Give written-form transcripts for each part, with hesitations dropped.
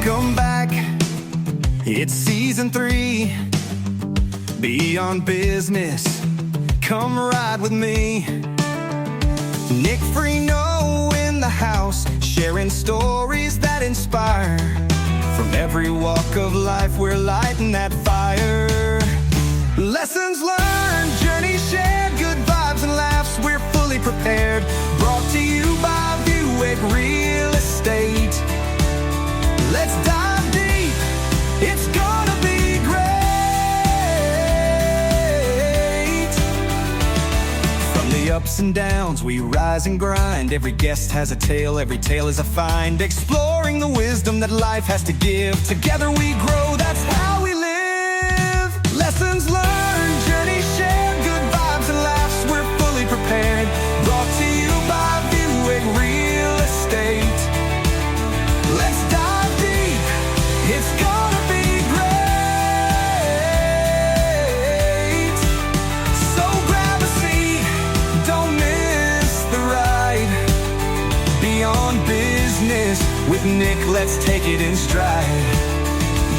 Welcome back, it's season 3, Beyond Business, come ride with me. Nick Freno in the house, sharing stories that inspire. From every walk of life, we're lighting that fire. Lessons learned, journeys shared, good vibes and laughs, we're fully prepared. Brought to you by Buick Real Estate. Let's dive deep, it's gonna be great. From the ups and downs, we rise and grind. Every guest has a tale, every tale is a find. Exploring the wisdom that life has to give. Together we grow, that's how we live. Lessons learned, journeys shared, good vibes and laughs, we're fully prepared. Brought to you by Buick Real Estate. Let's dive deep, it's gonna be great. So grab a seat, don't miss the ride. Beyond Business with Nick, let's take it in stride.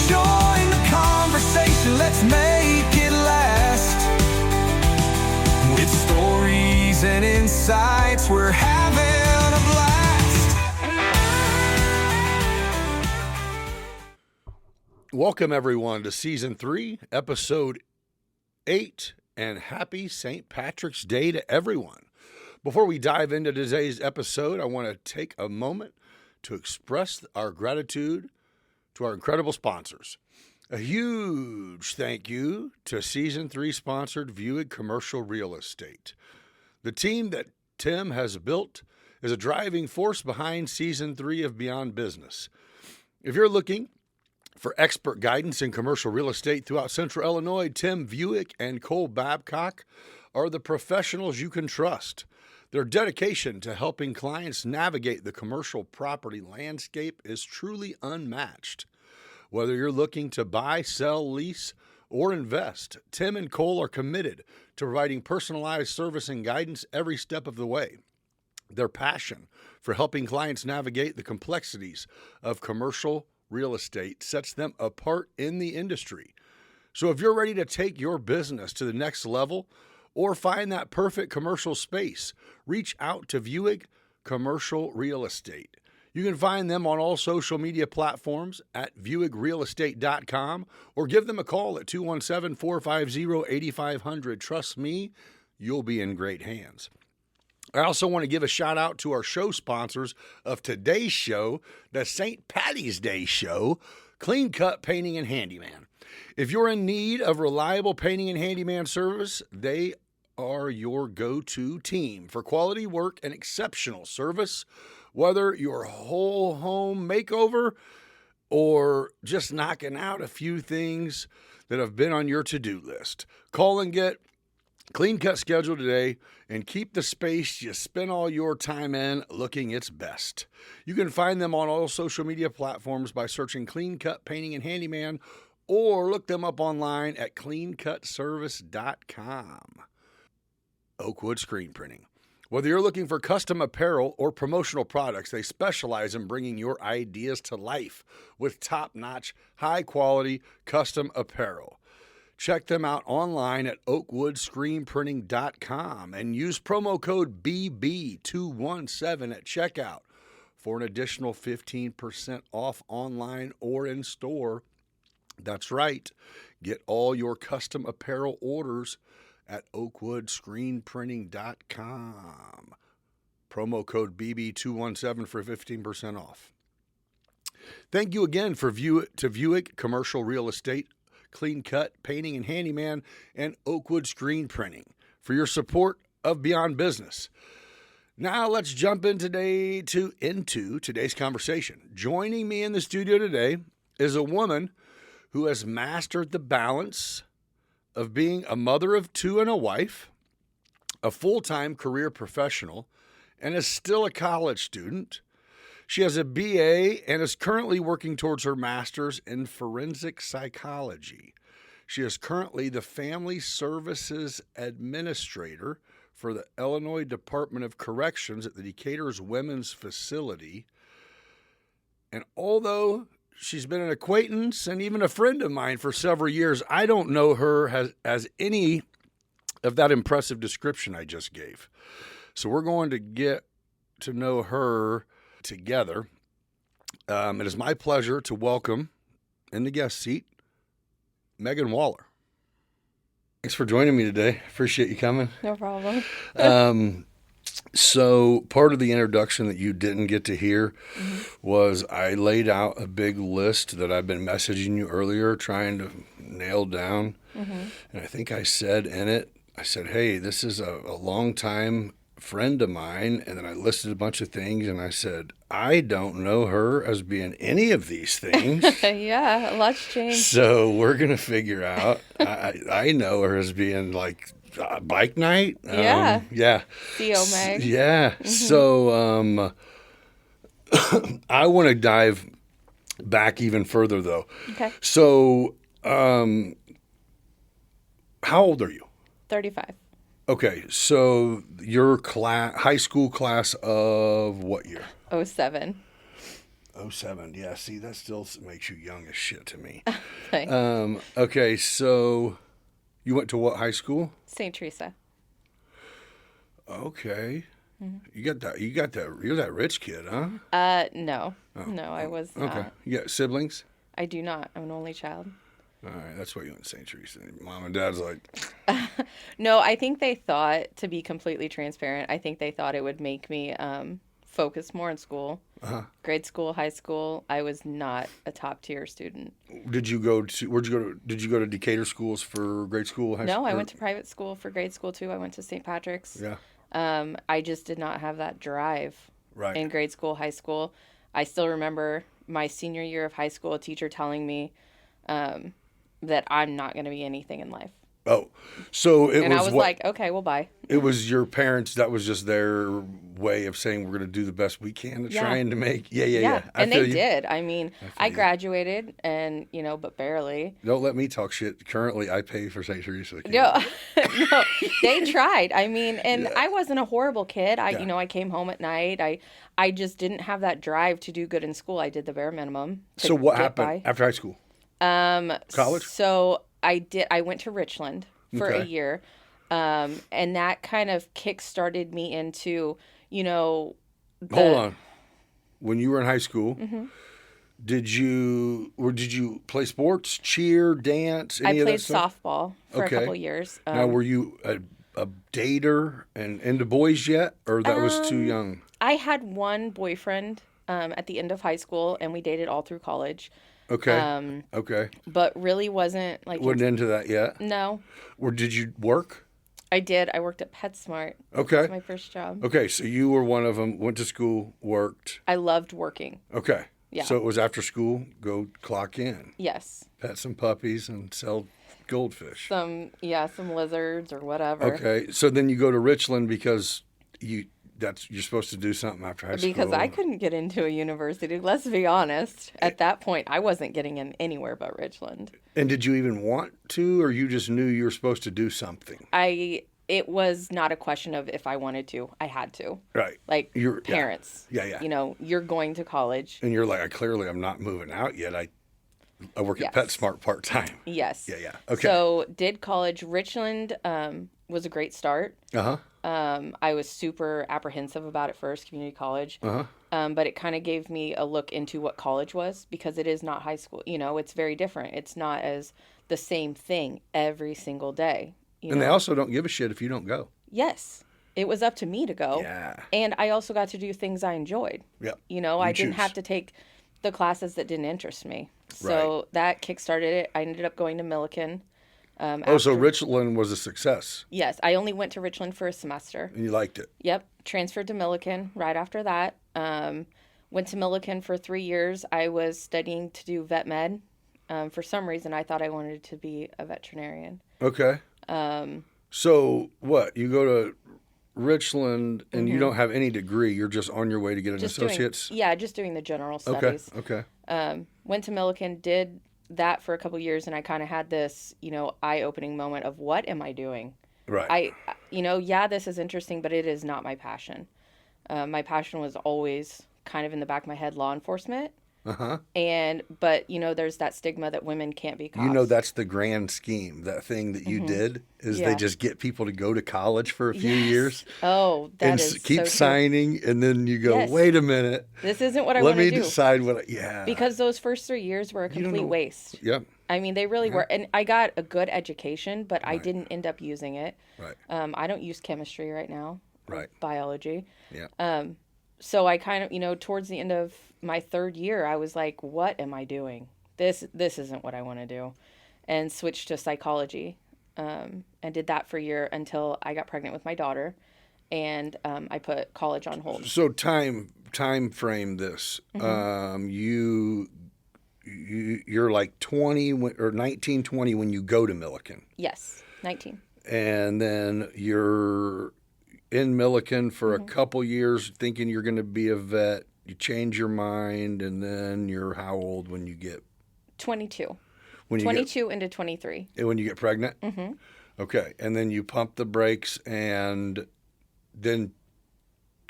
Join the conversation, let's make it last. With stories and insights, we're having a blast. Welcome, everyone, to Season 3, Episode 8, and happy St. Patrick's Day to everyone. Before we dive into today's episode, I want to take a moment to express our gratitude to our incredible sponsors. A huge thank you to Season 3 sponsored Buick Commercial Real Estate. The team that Tim has built is a driving force behind Season 3 of Beyond Business. If you're looking for expert guidance in commercial real estate throughout Central Illinois, Tim Buick and Cole Babcock are the professionals you can trust. Their dedication to helping clients navigate the commercial property landscape is truly unmatched. Whether you're looking to buy, sell, lease, or invest, Tim and Cole are committed to providing personalized service and guidance every step of the way. Their passion for helping clients navigate the complexities of commercial real estate sets them apart in the industry. So if you're ready to take your business to the next level or find that perfect commercial space, reach out to Buick Commercial Real Estate. You can find them on all social media platforms at buickrealestate.com or give them a call at 217-450-8500. Trust me, you'll be in great hands. I also want to give a shout out to our show sponsors of today's show, the St. Patty's Day show, Clean Cut Painting and Handyman. If you're in need of reliable painting and handyman service, they are your go-to team for quality work and exceptional service. Whether your whole home makeover or just knocking out a few things that have been on your to-do list, call and get Clean Cut scheduled today and keep the space you spend all your time in looking its best. You can find them on all social media platforms by searching Clean Cut Painting and Handyman or look them up online at cleancutservice.com. Oakwood Screen Printing. Whether you're looking for custom apparel or promotional products, they specialize in bringing your ideas to life with top-notch, high-quality custom apparel. Check them out online at oakwoodscreenprinting.com and use promo code BB217 at checkout for an additional 15% off online or in store. That's right. Get all your custom apparel orders at oakwoodscreenprinting.com. Promo code BB217 for 15% off. Thank you again to Buick Commercial Real Estate, Clean Cut Painting and Handyman, and Oakwood Screen Printing for your support of Beyond Business. Now let's jump into today's conversation. Joining me in the studio today is a woman who has mastered the balance of being a mother of 2 and a wife, a full-time career professional, and is still a college student. She has a BA and is currently working towards her master's in forensic psychology. She is currently the Family Services Administrator for the Illinois Department of Corrections at the Decatur's Women's Facility. And although she's been an acquaintance and even a friend of mine for several years. I don't know her as any of that impressive description I just gave. So we're going to get to know her together. It is my pleasure to welcome in the guest seat, Megan Wallar. Thanks for joining me today. Appreciate you coming. No problem. So part of the introduction that you didn't get to hear was I laid out a big list that I've been messaging you earlier, trying to nail down. And I think I said in it, I said, hey, this is a long-time friend of mine. And then I listed a bunch of things, and I said, I don't know her as being any of these things. Yeah, a lot's changed. So we're going to figure out. I know her as being like bike night. Yeah. Yeah. Theo Meg. Yeah. So I want to dive back even further, though. Okay. So how old are you? 35. Okay. So your high school class of what year? 07. 07. Yeah. See, that still makes you young as shit to me. Thanks. Okay. So you went to what high school? St. Teresa. Okay. You got that. You're that rich kid, huh? No. No, I was not. Okay. You got siblings? I do not. I'm an only child. All right. That's why you went to St. Teresa. Mom and Dad's like, No, I think they thought, to be completely transparent, I think they thought it would make me focus more in school. Grade school, high school, I was not a top tier student. where'd you go to? Did you go to Decatur schools for grade school, high school? No, I went to private school for grade school too. I went to St. Patrick's. Yeah. I just did not have that drive Right. in grade school, high school. I still remember my senior year of high school, a teacher telling me that I'm not going to be anything in life. Oh, so And I was like, okay, well, bye. It was your parents. That was just their way of saying we're going to do the best we can to trying to make. Yeah. And they did. I mean, I graduated and, but barely. Don't let me talk shit. Currently, I pay for St. Teresa. No, no, they tried. I mean, and I wasn't a horrible kid. I came home at night. I just didn't have that drive to do good in school. I did the bare minimum. So what happened after high school? College? So I went to Richland for a year. And that kind of kick-started me into, Hold on. When you were in high school, did you play sports, cheer, dance, any I of played that stuff? softball for a couple years. Now, were you a dater and into boys yet, or that was too young? I had one boyfriend at the end of high school, and we dated all through college. Okay. Okay. But really wasn't Wasn't into that yet? No. Or did you work? I did. I worked at PetSmart. Okay. That was my first job. Okay, so you were one of them, went to school, worked. I loved working. Okay. Yeah. So it was after school, go clock in. Yes. Pet some puppies and sell goldfish. Some lizards or whatever. Okay. So then you go to Richland because you're supposed to do something after high school. Because I couldn't get into a university. Let's be honest. At that point, I wasn't getting in anywhere but Richland. And did you even want to, or you just knew you were supposed to do something? It was not a question of if I wanted to. I had to. Right. Like your parents. Yeah. You're going to college. And you're like, clearly I'm not moving out yet. I work at PetSmart part-time. Yes. Yeah. Okay. So did college. Richland was a great start. Uh-huh. I was super apprehensive about it first, community college. Uh-huh. But it kind of gave me a look into what college was, because it is not high school. It's very different. It's not as the same thing every single day. And they also don't give a shit if you don't go. Yes. It was up to me to go. Yeah. And I also got to do things I enjoyed. Yep. I didn't have to take the classes that didn't interest me. So that kickstarted it. I ended up going to Millikan. So Richland was a success. Yes. I only went to Richland for a semester. And you liked it. Yep. Transferred to Millikan right after that. Went to Millikan for 3 years. I was studying to do vet med. For some reason, I thought I wanted to be a veterinarian. Okay. So what? You go to Richland and you don't have any degree. You're just on your way to get an associate's? Just doing the general studies. Okay. Went to Millikan, did that for a couple years, and I kind of had this, eye-opening moment of what am I doing? Right. This is interesting, but it is not my passion. My passion was always kind of in the back of my head, law enforcement. But there's that stigma that women can't be cops. You know, that's the grand scheme. That thing that you did is they just get people to go to college for a few years. Oh, that and is keep so signing, and then you go, Yes. wait a minute. This isn't what I want to do. Let me decide what. Yeah. Because those first 3 years were a complete waste. Yep. I mean, they really were. And I got a good education, but I didn't end up using it. Right. I don't use chemistry right now. Right. Biology. Yeah. So I kind of, towards the end of my 3rd year, I was like, what am I doing? This isn't what I want to do. And switched to psychology. And did that for a year until I got pregnant with my daughter. And I put college on hold. So time frame this. You're like 20 or 19, 20 when you go to Milliken. Yes, 19. And then you're in Milliken for a couple years thinking you're going to be a vet. You change your mind, and then you're how old when you get 22. When you 22 into 23. When you get pregnant? Mm-hmm. Okay. And then you pump the brakes and then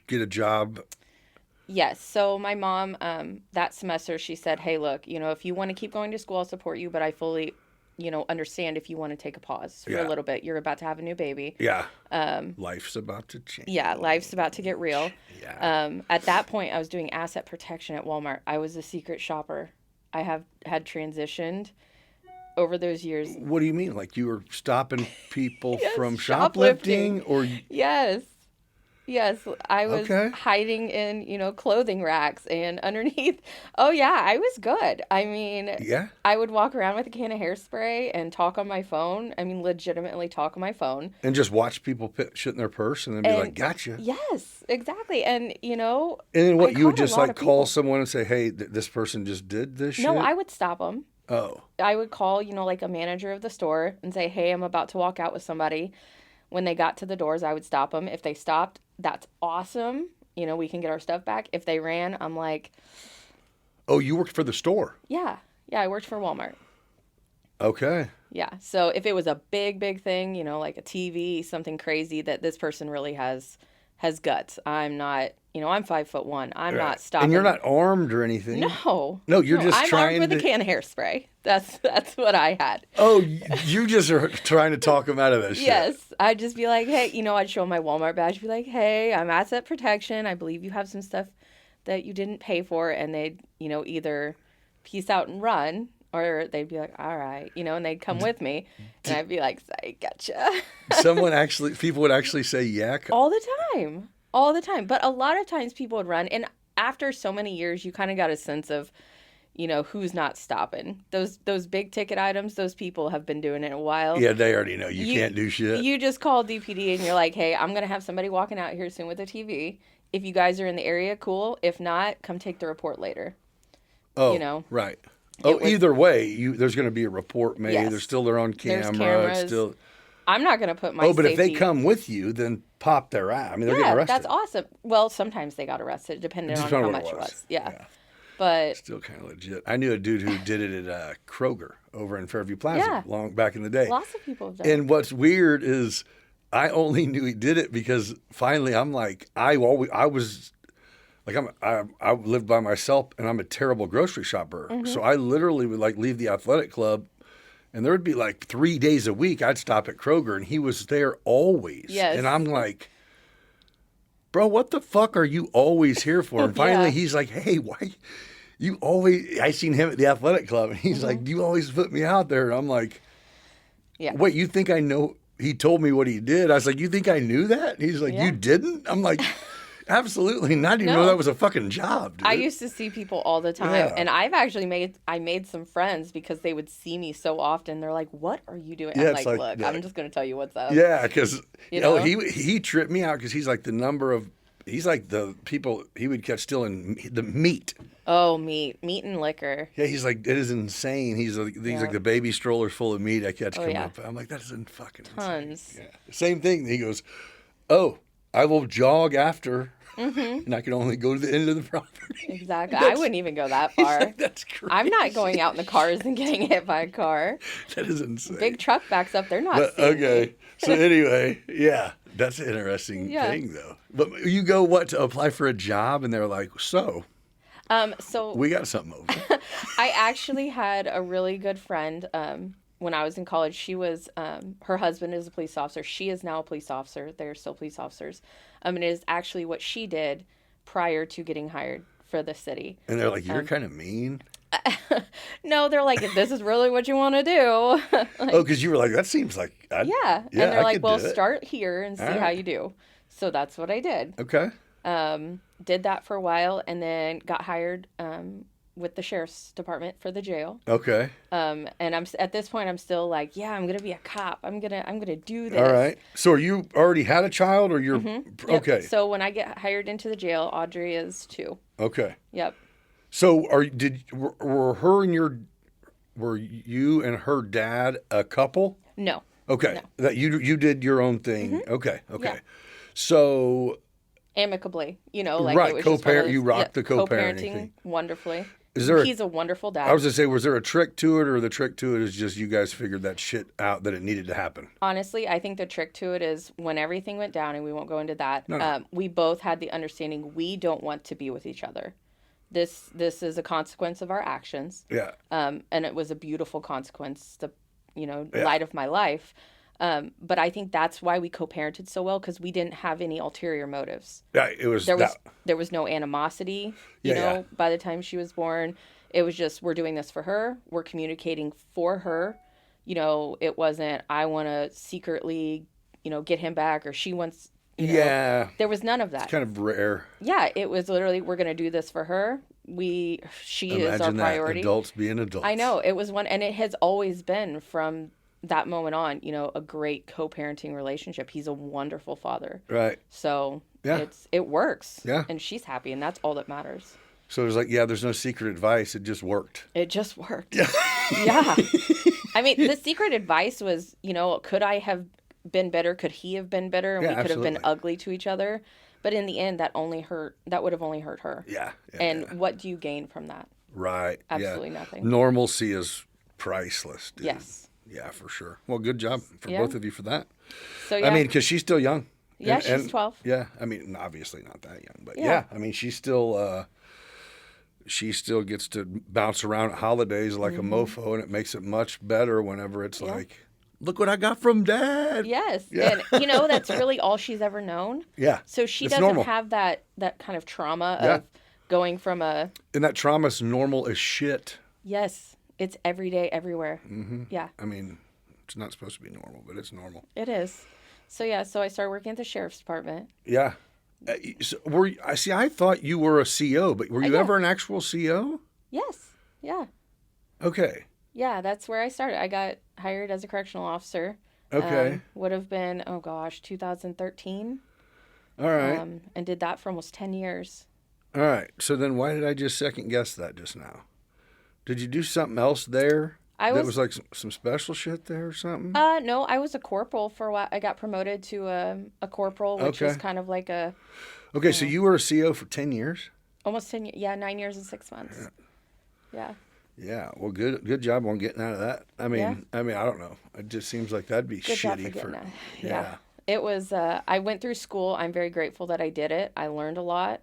get a job. Yes. So my mom, that semester, she said, hey, look, if you want to keep going to school, I'll support you, but I fully, understand if you want to take a pause for a little bit. You're about to have a new baby. Yeah. Life's about to change. Yeah. Life's about to get real. Yeah. At that point, I was doing asset protection at Walmart. I was a secret shopper. I had transitioned over those years. What do you mean? Like you were stopping people Yes, from shoplifting or? Yes. Yes, I was hiding in, clothing racks and underneath. Oh, yeah, I was good. I mean, I would walk around with a can of hairspray and talk on my phone. I mean, legitimately talk on my phone. And just watch people put shit in their purse and then be like, gotcha. Yes, exactly. And, And then what, you would just like call someone and say, hey, this person just did this shit? No, I would stop them. Oh. I would call, like a manager of the store and say, hey, I'm about to walk out with somebody. When they got to the doors, I would stop them. If they stopped, that's awesome. We can get our stuff back. If they ran, I'm like... Oh, you worked for the store? Yeah. Yeah, I worked for Walmart. Okay. Yeah. So if it was a big, big thing, like a TV, something crazy that this person really has guts. I'm not, I'm 5'1". I'm not stopping. And you're not armed or anything? No. No, you're just I'm trying armed with a can of hairspray. That's what I had. Oh, you just are trying to talk them out of this shit. Yes. I'd just be like, hey, I'd show my Walmart badge, be like, hey, I'm asset protection. I believe you have some stuff that you didn't pay for. And they'd, either peace out and run, or they'd be like, all right, and they'd come with me. And I'd be like, I gotcha. People would actually say, yeah. All the time. But a lot of times people would run. And after so many years, you kind of got a sense of, who's not stopping. Those big ticket items, those people have been doing it a while. Yeah, they already know you can't do shit. You just call DPD and you're like, hey, I'm going to have somebody walking out here soon with a TV. If you guys are in the area, cool. If not, come take the report later. Oh, right. Either way, there's going to be a report made. Yes. They're still there on camera. There's cameras. It's still... I'm not going to put my but safety... if they come with you, then pop their ass. I mean, they're getting arrested. That's awesome. Well, sometimes they got arrested, depending on how much it was. Yeah. But still kind of legit. I knew a dude who did it at Kroger over in Fairview Plaza long back in the day. Lots of people have done And what's weird is I only knew he did it because finally I'm like, I was like, I lived by myself and I'm a terrible grocery shopper. Mm-hmm. So I literally would like leave the athletic club and there would be like 3 days a week I'd stop at Kroger and he was there always. Yes. And I'm like, bro, what the fuck are you always here for? And finally he's like, hey, why you always, I seen him at the athletic club and he's like, you always put me out there. And I'm like, wait, you think I know? He told me what he did. I was like, you think I knew that? And he's like, you didn't? I'm like, absolutely not. Even know that was a fucking job, dude. I used to see people all the time. And I've actually made some friends because they would see me so often. They're like, what are you doing? I'm like, look, I'm just going to tell you what's up. Yeah, because he tripped me out because he's like he's like the people he would catch stealing the meat. Oh, meat and liquor. Yeah, he's like, it is insane. He's like the baby strollers full of meat I catch coming up. I'm like, that is fucking tons. Insane. Yeah. Same thing. He goes, oh, I will jog after, and I can only go to the end of the property. Exactly. I wouldn't even go that far. Like, that's crazy. I'm not going out in the cars and getting hit by a car. That is insane. Big truck backs up. They're not seeing me. So anyway, that's an interesting thing, though. But you go, to apply for a job? And they're like, so? So We got something over. I actually had a really good friend when I was in college. She was, her husband is a police officer. She is now a police officer. They're still police officers. And it is actually what she did prior to getting hired for the city. And they're like, you're kind of mean. No, they're like, if this is really what you want to do. Oh, because you were like, that seems like... Yeah. And I they're like, could well, do it. start here and see All how right. you do. So that's what I did. Okay. Did that for a while and then got hired with the sheriff's department for the jail. Okay. And I'm at this point I'm still like, yeah, I'm gonna be a cop. I'm gonna do this. All right. So are you already had a child or you're... Yep. Okay. So when I get hired into the jail, Audrey is 2. Okay. Yep. So were you and her dad a couple? No. Okay. No. That you did your own thing. Okay. Okay. Yeah. So Amicably, like right, it was just one of co-parent. those- You rocked the co-parenting co-parenting thing. wonderfully. Is there He's a wonderful dad. I was gonna say, was there a trick to it, or the trick to it is just you guys figured that shit out that it needed to happen? Honestly, I think the trick to it is when everything went down, and we won't go into that. No. We both had the understanding we don't want to be with each other. This is a consequence of our actions. Yeah. And it was a beautiful consequence, light of my life. But I think that's why we co-parented so well, because we didn't have any ulterior motives. Yeah. It was There was no animosity, Yeah. by the time she was born. It was just, we're doing this for her. We're communicating for her. It wasn't, I want to secretly, get him back, or she wants, Yeah. there was none of that. It's kind of rare. Yeah, it was literally, we're going to do this for her. She is our Imagine that, priority. adults being adults. I know, it was one, and it has always been from that moment on, a great co-parenting relationship. He's a wonderful father. Right. So Yeah. it works. Yeah. And she's happy, and that's all that matters. So it was like, there's no secret advice. It just worked. It just worked. Yeah. Yeah. I mean, the secret advice was, could I have been better? Could he have been better? And Yeah, we could have been absolutely. ugly to each other. But in the end, that would have only hurt her. Yeah. And what do you gain from that? Right. Absolutely yeah. nothing. Normalcy is priceless, dude. Yes. Yeah, for sure. Well, good job for Yeah. both of you for that. So yeah. I mean, because she's still young. Yeah, she's 12. Yeah, I mean, obviously not that young, but Yeah. I mean, she still gets to bounce around at holidays like a mofo, and it makes it much better whenever it's like, look what I got from Dad. Yes. Yeah. And that's really all she's ever known. Yeah. So she It's doesn't normal. have that kind of trauma Yeah. of going from a, And that trauma's normal as shit. yes, it's every day, everywhere. Mm-hmm. Yeah, I mean, it's not supposed to be normal, but it's normal. it is. So yeah, so I started working at the sheriff's department. Yeah. So I thought you were a CO, but were you Yeah. ever an actual CO? Yes. Yeah. Okay. Yeah, that's where I started. I got hired as a correctional officer. Okay. Would have been, 2013. All right. And did that for almost 10 years. All right. So then why did I just second guess that just now? Did you do something else there? I that was- was like some special shit there or something? No, I was a corporal for a while. I got promoted to a corporal, which is Okay. kind of like Okay, so you were a CO for 10 years? almost 10 years. Yeah, 9 years and 6 months. Yeah. Yeah. Well, good job on getting out of that. I mean, Yeah. I don't know. It just seems like that'd be Good job shitty for getting out. yeah. Yeah. It was, I went through school. I'm very grateful that I did it. I learned a lot.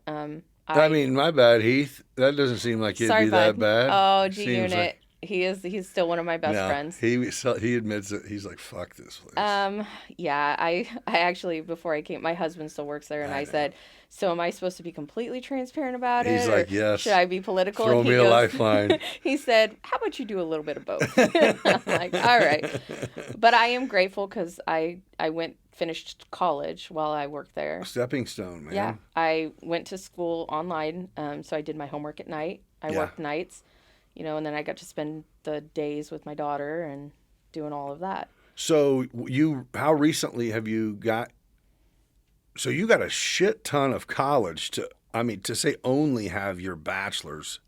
I mean, my bad, Heath. That doesn't seem like it'd Sorry, be that bud. bad. Oh, G Seems Unit. like- He's still one of my best no, friends. He admits it. He's like, fuck this place. Yeah, I actually, before I came, my husband still works there, and I said, so am I supposed to be completely transparent about it? He's like, or yes. Should I be political? Throw And me a lifeline. He said, how about you do a little bit of both? I'm like, all right. But I am grateful because I finished college while I worked there. Stepping stone, man. Yeah, I went to school online, so I did my homework at night. I Yeah. worked nights, and then I got to spend the days with my daughter and doing all of that. So how recently have you got? So you got a shit ton of college to say only have your bachelor's.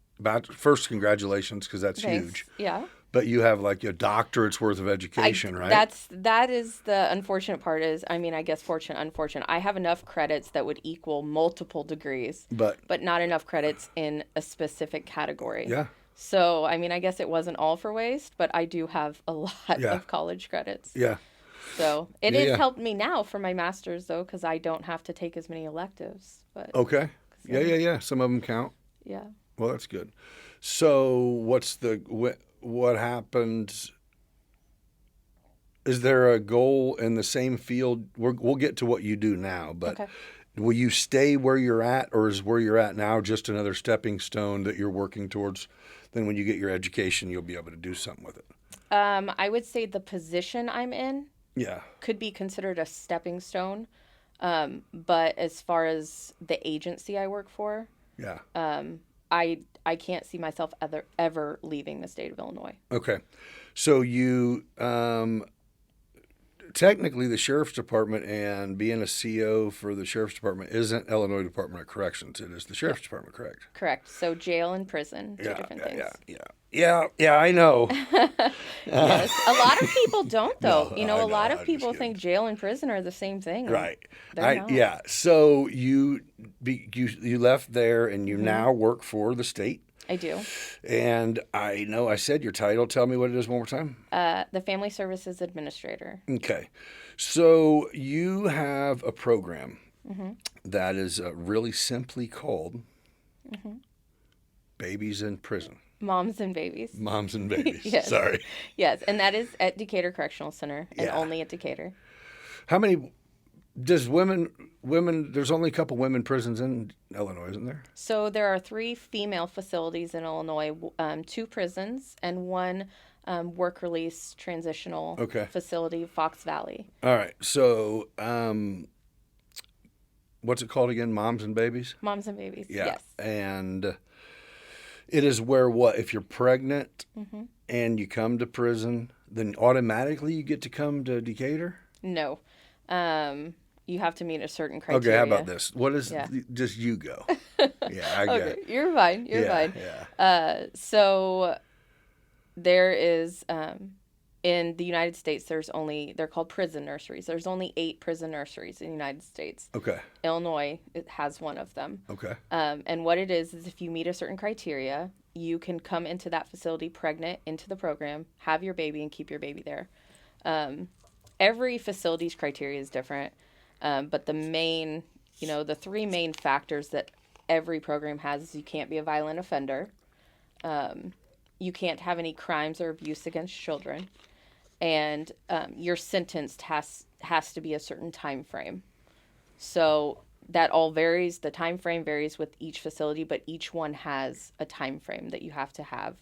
First, congratulations, because that's Thanks. huge. Yeah. But you have like a doctorate's worth of education, right? That is the unfortunate part is, I guess fortunate, unfortunate. I have enough credits that would equal multiple degrees, But not enough credits in a specific category. yeah, So, I guess it wasn't all for waste, but I do have a lot Yeah. of college credits. yeah. So it Yeah, has yeah. helped me now for my master's, though, because I don't have to take as many electives. But Okay. Yeah. Some of them count. yeah. Well, that's good. So what happened? Is there a goal in the same field? We'll get to what you do now, but Okay. will you stay where you're at, or is where you're at now just another stepping stone that you're working towards? Then when you get your education, you'll be able to do something with it. I would say the position I'm in Yeah. could be considered a stepping stone. But as far as the agency I work for, Yeah. I can't see myself ever leaving the state of Illinois. Okay. So you technically the sheriff's department and being a CO for the sheriff's department isn't Illinois Department of Corrections. It is the sheriff's department, correct? Correct. So jail and prison, two Yeah, different yeah, things. yeah. I know. Yes. A lot of people don't, though. No, I A know. lot I'm of people just think jail and prison are the same thing. Right. They're not. Yeah. So you left there and you now work for the state. I do. And I know I said your title. Tell me what it is one more time. The Family Services Administrator. Okay. So you have a program that is really simply called Babies in Prison. Moms and babies. Moms and babies. Yes. Sorry. Yes, and that is at Decatur Correctional Center and Yeah. only at Decatur. How many does women there's only a couple women prisons in Illinois, isn't there? So there are 3 female facilities in Illinois, 2 prisons and 1 work release transitional facility, Fox Valley. All right. So what's it called again? Moms and babies? Moms and babies. Yeah. Yes. And it is where what? If you're pregnant and you come to prison, then automatically you get to come to Decatur? No. You have to meet a certain criteria. Okay, how about this? What is just you go? Yeah, I get Okay, it. you're fine. You're fine. Yeah. So there is in the United States, they're called prison nurseries. There's only 8 prison nurseries in the United States. Okay. Illinois has one of them. Okay. And what it is if you meet a certain criteria, you can come into that facility pregnant into the program, have your baby, and keep your baby there. Every facility's criteria is different, but the main, the 3 main factors that every program has is you can't be a violent offender, you can't have any crimes or abuse against children, and your sentence has to be a certain time frame. So that all varies. The time frame varies with each facility, but each one has a time frame that you have to have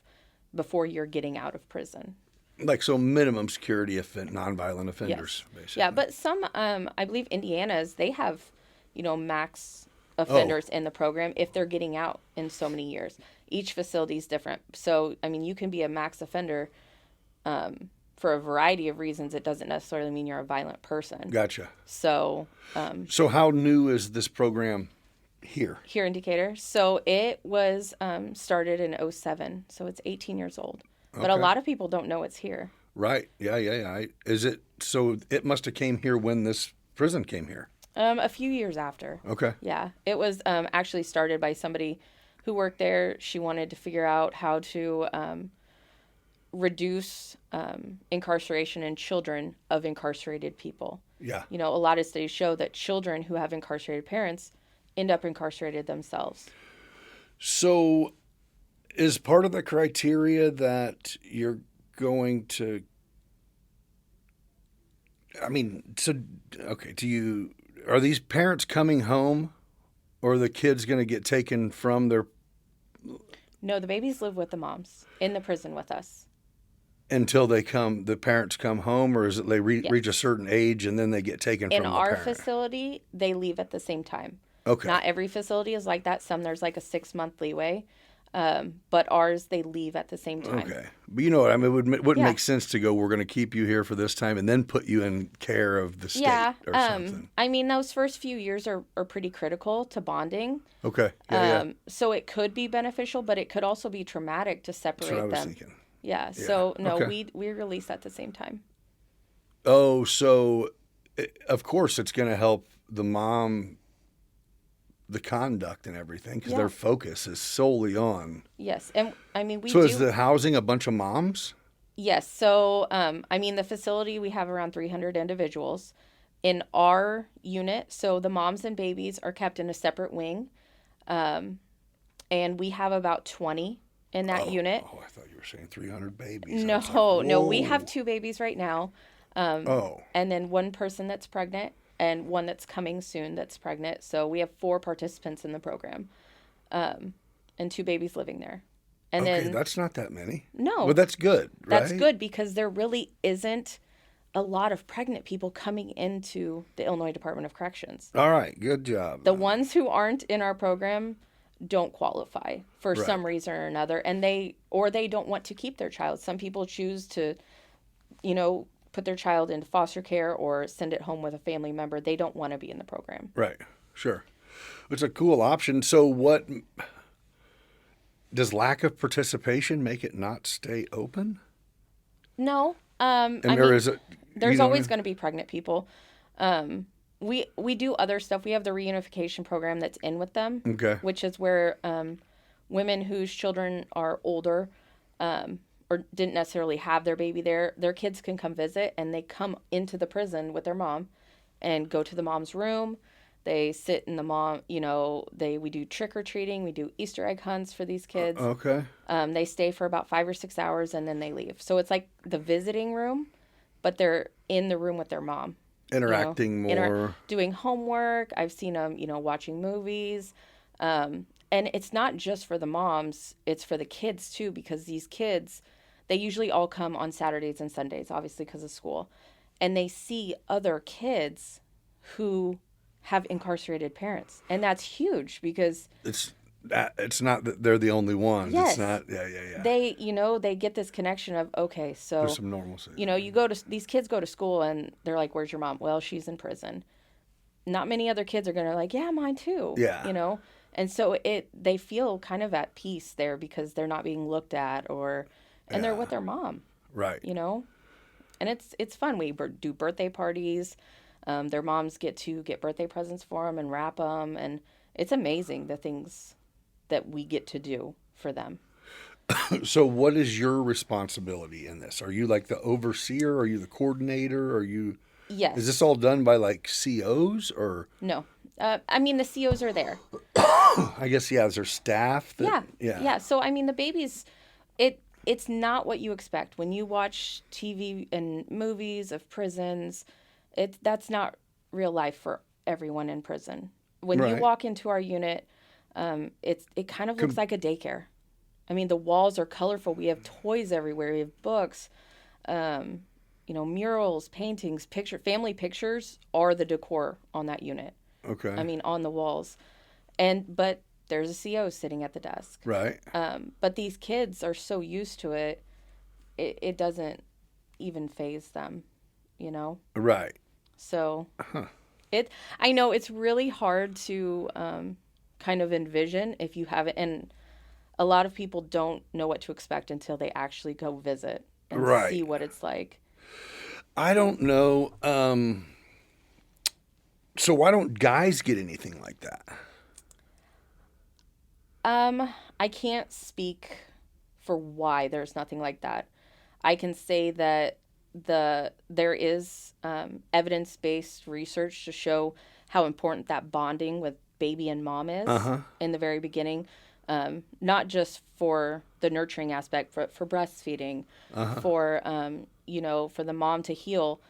before you're getting out of prison. Like, so minimum security nonviolent offenders, basically. Yeah, but some, I believe Indiana's, they have, max offenders in the program if they're getting out in so many years. Each facility is different. So, you can be a max offender for a variety of reasons. It doesn't necessarily mean you're a violent person. Gotcha. So, So how new is this program here? Here in Decatur. So it was started in 2007. So it's 18 years old. But a lot of people don't know it's here. Right. Yeah. Is it, so it must have came here when this prison came here? A few years after. Okay. Yeah. It was actually started by somebody who worked there. She wanted to figure out how to reduce incarceration in children of incarcerated people. Yeah. A lot of studies show that children who have incarcerated parents end up incarcerated themselves. So is part of the criteria that you're going to, are these parents coming home, or are the kids going to get taken from their... No, the babies live with the moms in the prison with us. Until the parents come home, or is it they reach a certain age and then they get taken from the parent? In our facility, they leave at the same time. Okay. Not every facility is like that. Some there's like a 6-month leeway. But ours, they leave at the same time. Okay. But you know what I mean? It wouldn't make sense to go, we're going to keep you here for this time and then put you in care of the state or something. Those first few years are pretty critical to bonding. Okay. Yeah. So it could be beneficial, but it could also be traumatic to separate them. That's what I was thinking. Yeah. So, no, we release at the same time. Oh, so of course it's going to help the mom, the conduct and everything, because their focus is solely on. Yes. And is the housing a bunch of moms? Yes. So, the facility, we have around 300 individuals in our unit. So the moms and babies are kept in a separate wing. And we have about 20 in that unit. Oh, I thought you were saying 300 babies. I No, was like, no, we whoa. have 2 babies right now. Oh, And then 1 person that's pregnant and 1 that's coming soon that's pregnant. So we have 4 participants in the program, and 2 babies living there. And okay, then, that's not that many. no, Well, that's good, right? that's good because there really isn't a lot of pregnant people coming into the Illinois Department of Corrections. All right, good job. The ones who aren't in our program don't qualify for Right. some reason or another, and they don't want to keep their child. Some people choose to, put their child into foster care or send it home with a family member. They don't want to be in the program. Right, sure. It's a cool option. So what, does lack of participation make it not stay open? No, And I there mean, is a, there's you know, always going to be pregnant people. We do other stuff. We have the reunification program that's in with them, Okay. which is where women whose children are older or didn't necessarily have their baby there, their kids can come visit, and they come into the prison with their mom and go to the mom's room. They sit in the mom, we do trick or treating. We do Easter egg hunts for these kids. Okay. They stay for about 5 or 6 hours and then they leave. So it's like the visiting room, but they're in the room with their mom. Interacting more. Doing homework. I've seen them, watching movies. And it's not just for the moms, it's for the kids too, because these kids, they usually all come on Saturdays and Sundays, obviously because of school. And they see other kids who have incarcerated parents. And that's huge because It's not that they're the only ones. Yes. It's not, yeah. they, they get this connection of, okay, so, There's some normalcy. these kids go to school and they're like, where's your mom? Well, she's in prison. Not many other kids are going to like, yeah, mine too. Yeah. And so they feel kind of at peace there because they're not being looked at and they're with their mom, Right. and it's fun. We do birthday parties. Their moms get to get birthday presents for them and wrap them. And it's amazing the things that we get to do for them. So what is your responsibility in this? Are you like the overseer? Are you the coordinator? Yes. Is this all done by like COs or? No. I mean, the COs are there. I guess, yeah, is there staff? Yeah. So, I mean, the babies, it's not what you expect. When you watch TV and movies of prisons, that's not real life for everyone in prison. When you Right. walk into our unit, it kind of looks like a daycare. I mean, the walls are colorful. We have toys everywhere. We have books, murals, paintings, family pictures are the decor on that unit. Okay. I mean, on the walls. But there's a CO sitting at the desk. Right. But these kids are so used to it, it doesn't even faze them, Right. So I know it's really hard to kind of envision if you haven't, and a lot of people don't know what to expect until they actually go visit and Right. see what it's like. I don't know. So why don't guys get anything like that? I can't speak for why there's nothing like that. I can say that there is evidence-based research to show how important that bonding with baby and mom is in the very beginning, not just for the nurturing aspect, but for breastfeeding, for for the mom to heal.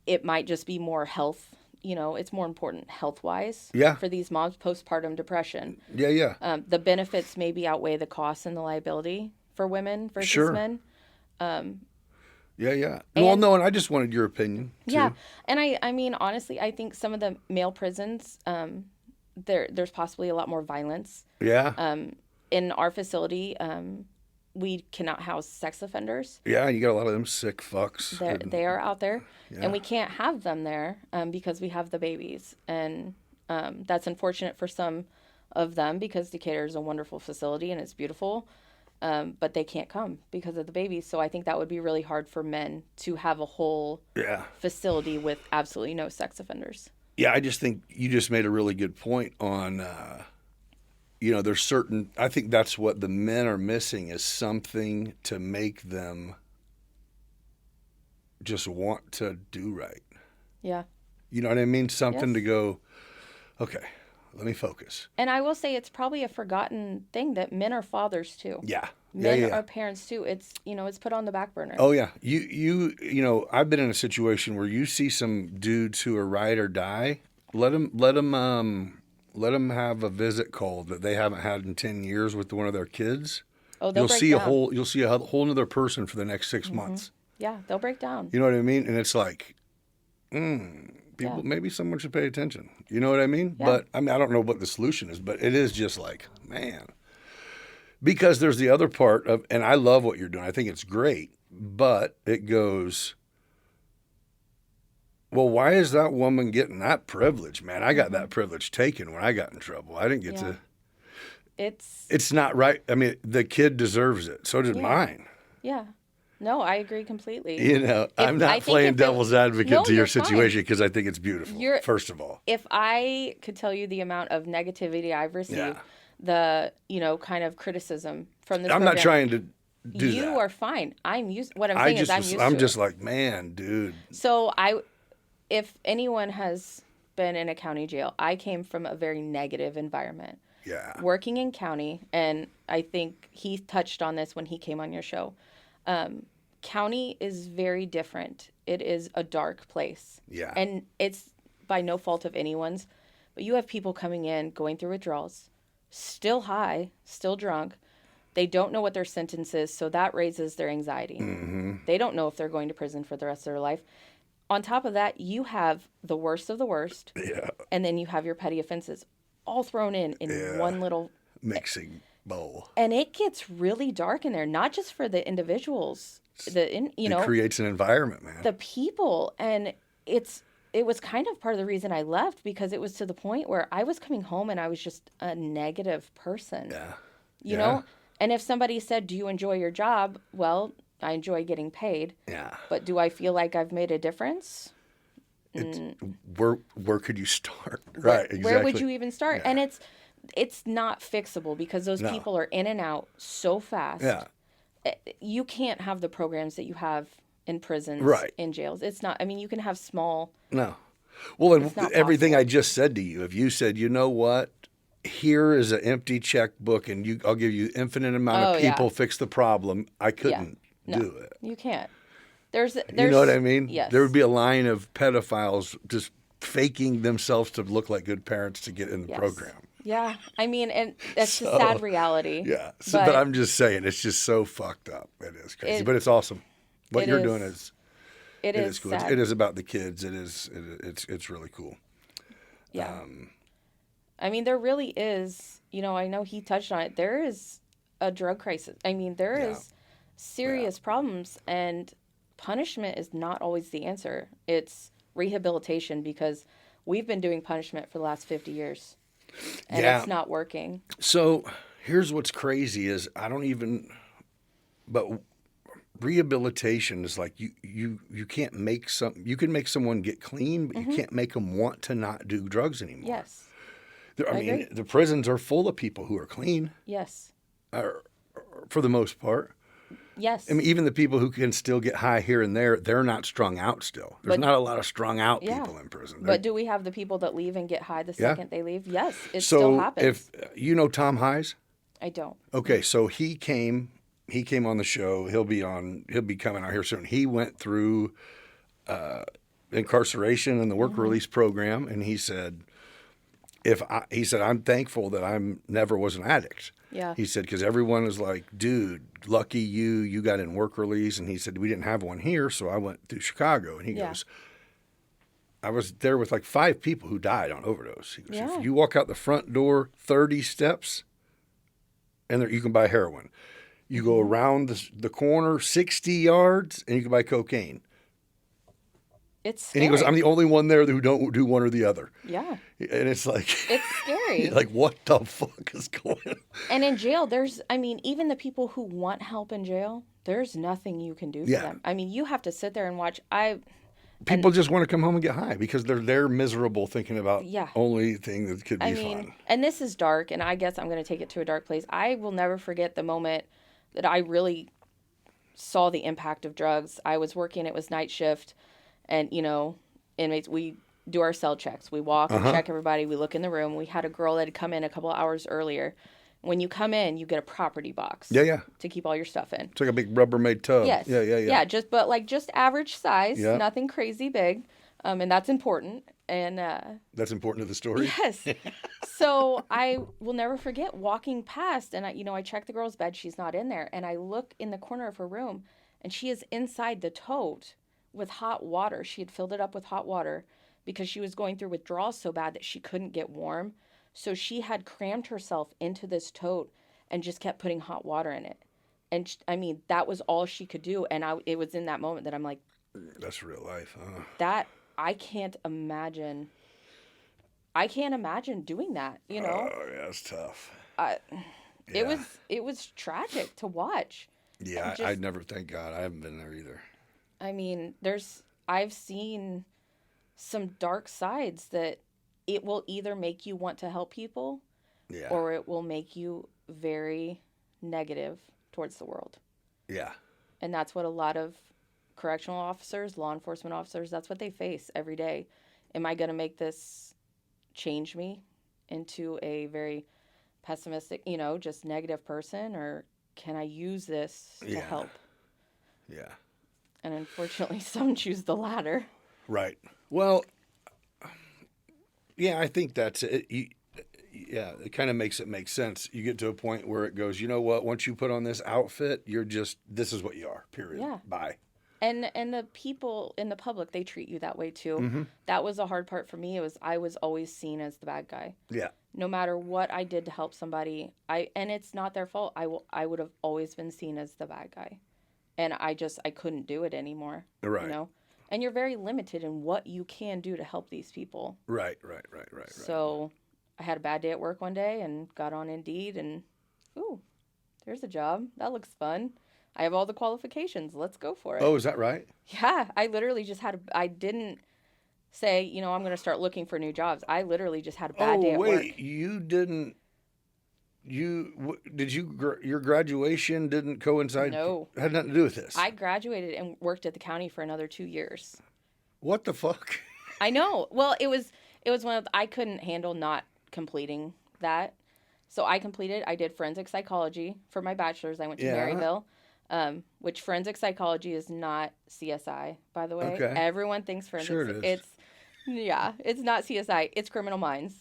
It might just be more health. It's more important health-wise for these moms postpartum depression. Yeah. The benefits maybe outweigh the costs and the liability for women versus men. Yeah. Well, no, and I just wanted your opinion, too. Yeah, and I mean, honestly, I think some of the male prisons, there's possibly a lot more violence. Yeah. In our facility, we cannot house sex offenders. Yeah, you got a lot of them sick fucks. They are out there, and we can't have them there because we have the babies. And that's unfortunate for some of them because Decatur is a wonderful facility and it's beautiful. But they can't come because of the babies. So I think that would be really hard for men to have a whole facility with absolutely no sex offenders. Yeah, I just think you just made a really good point on, there's certain, I think that's what the men are missing is something to make them just want to do right. Yeah. You know what I mean? Something Yes. to go, okay, let me focus. And I will say it's probably a forgotten thing that men are fathers too. Yeah. Men are parents too. It's, it's put on the back burner. Oh yeah. You know, I've been in a situation where you see some dudes who are ride or die. Let them have a visit call that they haven't had in 10 years with one of their kids. Oh, they'll break down. You'll see a whole other person for the next 6 months. Yeah, they'll break down. You know what I mean? And it's like, people, maybe someone should pay attention. You know what I mean? Yeah. But I mean, I don't know what the solution is, but it is just like, man, because there's the other part of, and I love what you're doing. I think it's great, but it goes, well, why is that woman getting that privilege, man? I got that privilege taken when I got in trouble. I didn't get to. It's not right. I mean, the kid deserves it. So did mine. Yeah. No, I agree completely. You know, I'm not playing devil's advocate to your situation because I think it's beautiful, first of all. If I could tell you the amount of negativity I've received, the, kind of criticism from this I'm program, not trying to do that. You are fine. I'm used to I'm it. just like, man, dude. So if anyone has been in a county jail, I came from a very negative environment. Yeah. Working in county, and I think he touched on this when he came on your show. County is very different. It is a dark place. Yeah. And it's by no fault of anyone's, but you have people coming in, going through withdrawals, still high, still drunk. They don't know what their sentence is, so that raises their anxiety. Mm-hmm. They don't know if they're going to prison for the rest of their life. On top of that, you have the worst of the worst. Yeah. And then you have your petty offenses all thrown in one little mixing bowl. And it gets really dark in there, not just for the individuals, it creates an environment, man. The people, and it was kind of part of the reason I left, because it was to the point where I was coming home and I was just a negative person. Yeah. You know? And if somebody said, "Do you enjoy your job?" Well, I enjoy getting paid. Yeah. But do I feel like I've made a difference? Where could you start? Right, exactly. Where would you even start? Yeah. And it's not fixable because those people are in and out so fast. Yeah. You can't have the programs that you have in prisons, in jails. It's not, you can have small. No. Well, and everything I just said to you, if you said, you know what, here is an empty checkbook and I'll give you infinite amount of people, fix the problem, I couldn't do it. You can't. There's you know what I mean? Yes. There would be a line of pedophiles just faking themselves to look like good parents to get in the program. Yeah. And that's a sad reality. Yeah. But I'm just saying, it's just so fucked up. It is crazy. But it's awesome. What you're doing is cool. Sad. It is about the kids. It's really cool. Yeah. There really is, I know he touched on it. There is a drug crisis. There is serious problems, and punishment is not always the answer. It's rehabilitation, because we've been doing punishment for the last 50 years. And it's not working. So here's what's crazy is but rehabilitation is like you can't make you can make someone get clean, but you can't make them want to not do drugs anymore. Yes. I the prisons are full of people who are clean. Yes. For the most part. Yes. Even the people who can still get high here and there, they're not strung out still. There's not a lot of strung out people in prison. But do we have the people that leave and get high the second they leave? Yes, it still happens. So if you know Tom Highs? I don't. Okay, so he came on the show. He'll be coming out here soon. He went through incarceration and the work release program, and he said, I'm thankful that never was an addict. Yeah. He said, because everyone is like, dude, lucky you got in work release. And he said, we didn't have one here, so I went through Chicago. And he goes, I was there with like 5 people who died on overdose. He goes, if you walk out the front door 30 steps, and you can buy heroin. You go around the corner 60 yards, and you can buy cocaine. It's scary. And he goes, I'm the only one there who don't do one or the other. Yeah. And it's like... It's scary. Like, what the fuck is going on? And in jail, there's... even the people who want help in jail, there's nothing you can do for them. You have to sit there and watch. People just want to come home and get high because they're miserable thinking about only thing that could be fun. And this is dark, and I guess I'm going to take it to a dark place. I will never forget the moment that I really saw the impact of drugs. I was working, it was night shift, and, inmates, we do our cell checks. We walk and check everybody. We look in the room. We had a girl that had come in a couple of hours earlier. When you come in, you get a property box. Yeah. To keep all your stuff in. It's like a big Rubbermaid tub. Yes. Yeah. Yeah, just average size, nothing crazy big. And that's important. And that's important to the story. Yes. So I will never forget walking past, and I check the girl's bed. She's not in there, and I look in the corner of her room, and she is inside the tote with hot water. She had filled it up with hot water because she was going through withdrawals so bad that she couldn't get warm. So she had crammed herself into this tote and just kept putting hot water in it. And that was all she could do. And it was in that moment that I'm like, that's real life, huh? That I can't imagine doing that, Oh, yeah, it's tough. It was tragic to watch. Yeah, I'd never, thank God, I haven't been there either. I mean, I've seen some dark sides that it will either make you want to help people or it will make you very negative towards the world. Yeah. And that's what a lot of correctional officers, law enforcement officers, that's what they face every day. Am I going to make this change me into a very pessimistic, just negative person, or can I use this to help? Yeah. And unfortunately, some choose the latter. Right. Well, yeah, I think that's it. It kind of makes it make sense. You get to a point where it goes, you know what? Once you put on this outfit, this is what you are, period. Yeah. Bye. And the people in the public, they treat you that way too. Mm-hmm. That was a hard part for me. I was always seen as the bad guy. Yeah. No matter what I did to help somebody, and it's not their fault. I would have always been seen as the bad guy. And I couldn't do it anymore. Right. And you're very limited in what you can do to help these people. Right. So I had a bad day at work one day and got on Indeed and, ooh, there's a job. That looks fun. I have all the qualifications. Let's go for it. Oh, is that right? Yeah. I literally just I didn't say, I'm going to start looking for new jobs. I literally just had a bad day at work. Oh, wait. You didn't... your graduation didn't coincide? No. Had nothing to do with this? I graduated and worked at the county for another 2 years. What the fuck? I know. Well, it was one of I couldn't handle not completing that. So I did forensic psychology for my bachelor's. I went to Maryville, which forensic psychology is not CSI, by the way. Okay. Everyone thinks forensic. Sure it is. It's not CSI. It's Criminal Minds.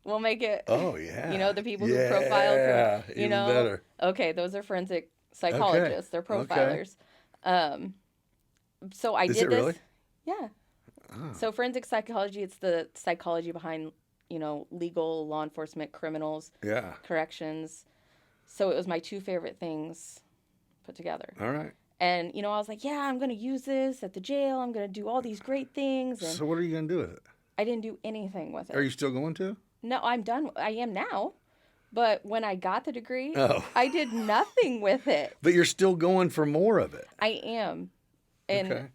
We'll make it. Oh, yeah. The people who profile. Yeah, even better. Okay, those are forensic psychologists. They're profilers. Okay. So I did this. Is it really? Yeah. Oh. So forensic psychology, it's the psychology behind, legal, law enforcement, criminals, corrections. So it was my two favorite things put together. All right. And, I was like, yeah, I'm going to use this at the jail. I'm going to do all these great things. And so what are you going to do with it? I didn't do anything with it. Are you still going to? No, I'm done. I am now. But when I got the degree, I did nothing with it. But you're still going for more of it. I am. And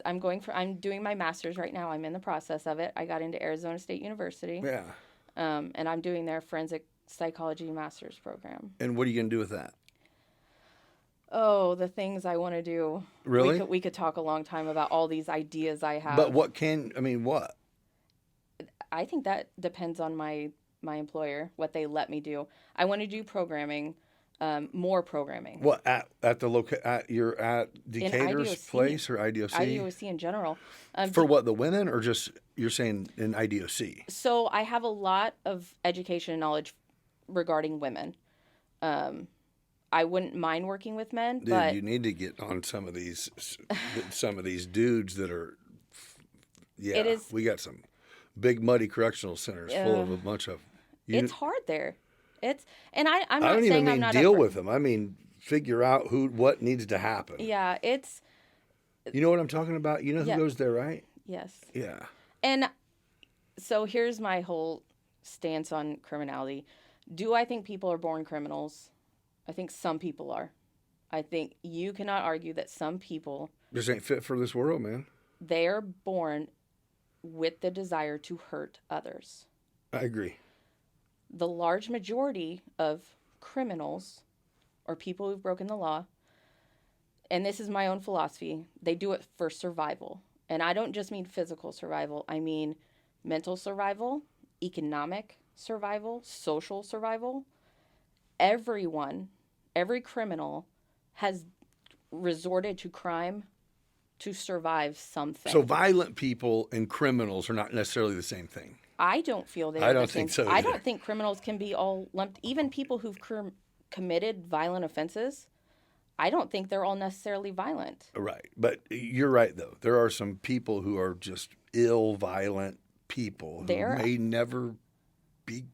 I'm doing my master's right now. I'm in the process of it. I got into Arizona State University. Yeah. And I'm doing their forensic psychology master's program. And what are you going to do with that? Oh, the things I want to do. Really? We could talk a long time about all these ideas I have. But what? I think that depends on my employer, what they let me do. I want to do programming, more programming. What you're at Decatur's place or IDOC? IDOC in general. For what, the women, or just you're saying in IDOC? So I have a lot of education and knowledge regarding women. I wouldn't mind working with men, but you need to get on some of these dudes that are. Yeah, it is, we got some big muddy correctional centers full of a bunch of. It's hard there. I'm not I don't saying even mean I'm not deal with them. I mean figure out what needs to happen. Yeah, it's. You know what I'm talking about? You know who goes there, right? Yes. Yeah. And so here's my whole stance on criminality. Do I think people are born criminals? I think some people are. I think you cannot argue that some people just ain't fit for this world, man. They are born with the desire to hurt others. I agree. The large majority of criminals or people who've broken the law, and this is my own philosophy, they do it for survival. And I don't just mean physical survival. I mean mental survival, economic survival, social survival. Everyone, every criminal has resorted to crime to survive something. So violent people and criminals are not necessarily the same thing. I don't feel they I are don't the same. think so I either. don't think criminals can be all lumped. Even people who've committed violent offenses, I don't think they're all necessarily violent. Right. But you're right, though. There are some people who are just ill, violent people who They're may never be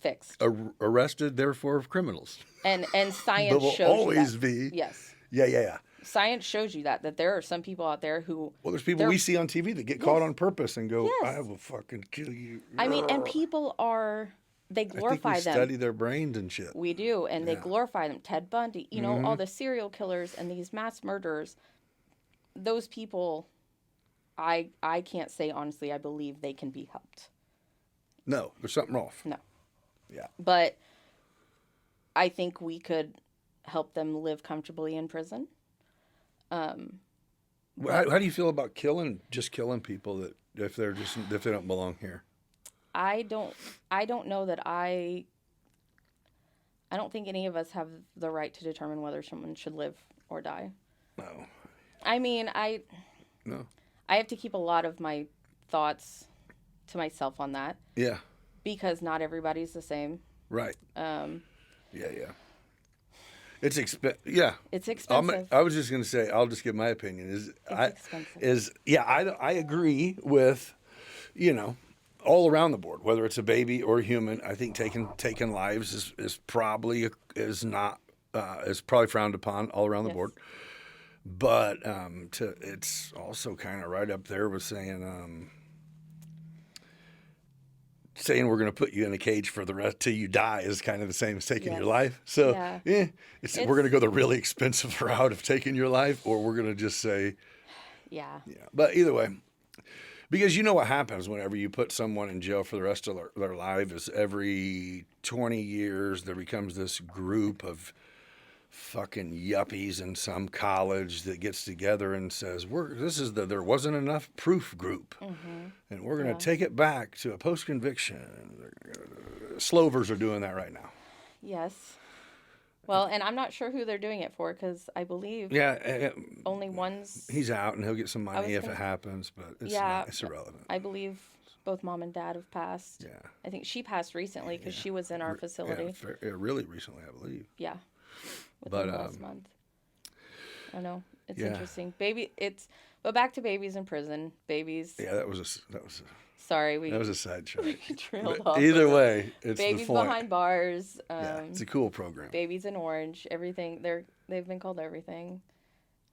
fixed. arrested, therefore criminals. And But science will shows always you that. be. Yes. Yeah. Science shows you that there are some people out there who. Well, there's people they're- we see on TV that get caught Yes. on purpose and go, Yes. I will fucking kill you. I mean, and people they I think glorify we them. study their brains and shit. We do, and they Yeah. glorify them. Ted Bundy, all the serial killers and these mass murderers. Those people, I can't say honestly, I believe they can be helped. No, there's something off. No. Yeah. But I think we could help them live comfortably in prison. How do you feel about killing people that if they don't belong here? I don't know that I don't think any of us have the right to determine whether someone should live or die. No. I mean, No. I have to keep a lot of my thoughts to myself on that Yeah. because not everybody's the same. Right. Yeah. It's Yeah. It's expensive. I was just going to say, I'll just give my opinion. Expensive. I agree with, all around the board, whether it's a baby or a human. I think taking lives is probably frowned upon all around the Yes. board. But it's also kind of right up there with saying we're going to put you in a cage for the rest till you die is kind of the same as taking your Yes. life. So Yeah. we're going to go the really expensive route of taking your life, or we're going to just say, Yeah. yeah. But either way, because you know what happens whenever you put someone in jail for the rest of their life is every 20 years there becomes this group of fucking yuppies in some college that gets together and says, this is the there wasn't enough proof group. Mm-hmm. And we're going to take it back to a post-conviction. Slovers are doing that right now. Yes. Well, and I'm not sure who they're doing it for because I believe only one's. He's out and he'll get some money if it happens, but it's irrelevant. I believe both mom and dad have passed. Yeah. I think she passed recently because she was in our facility. Yeah, really recently, I believe. Yeah. Within the last month. I know. It's interesting. But back to babies in prison. Babies. Yeah, that was a sidetrack. We trailed off. Either way, it's babies the point. behind bars. It's a cool program. Babies in orange. Everything. They've been called everything.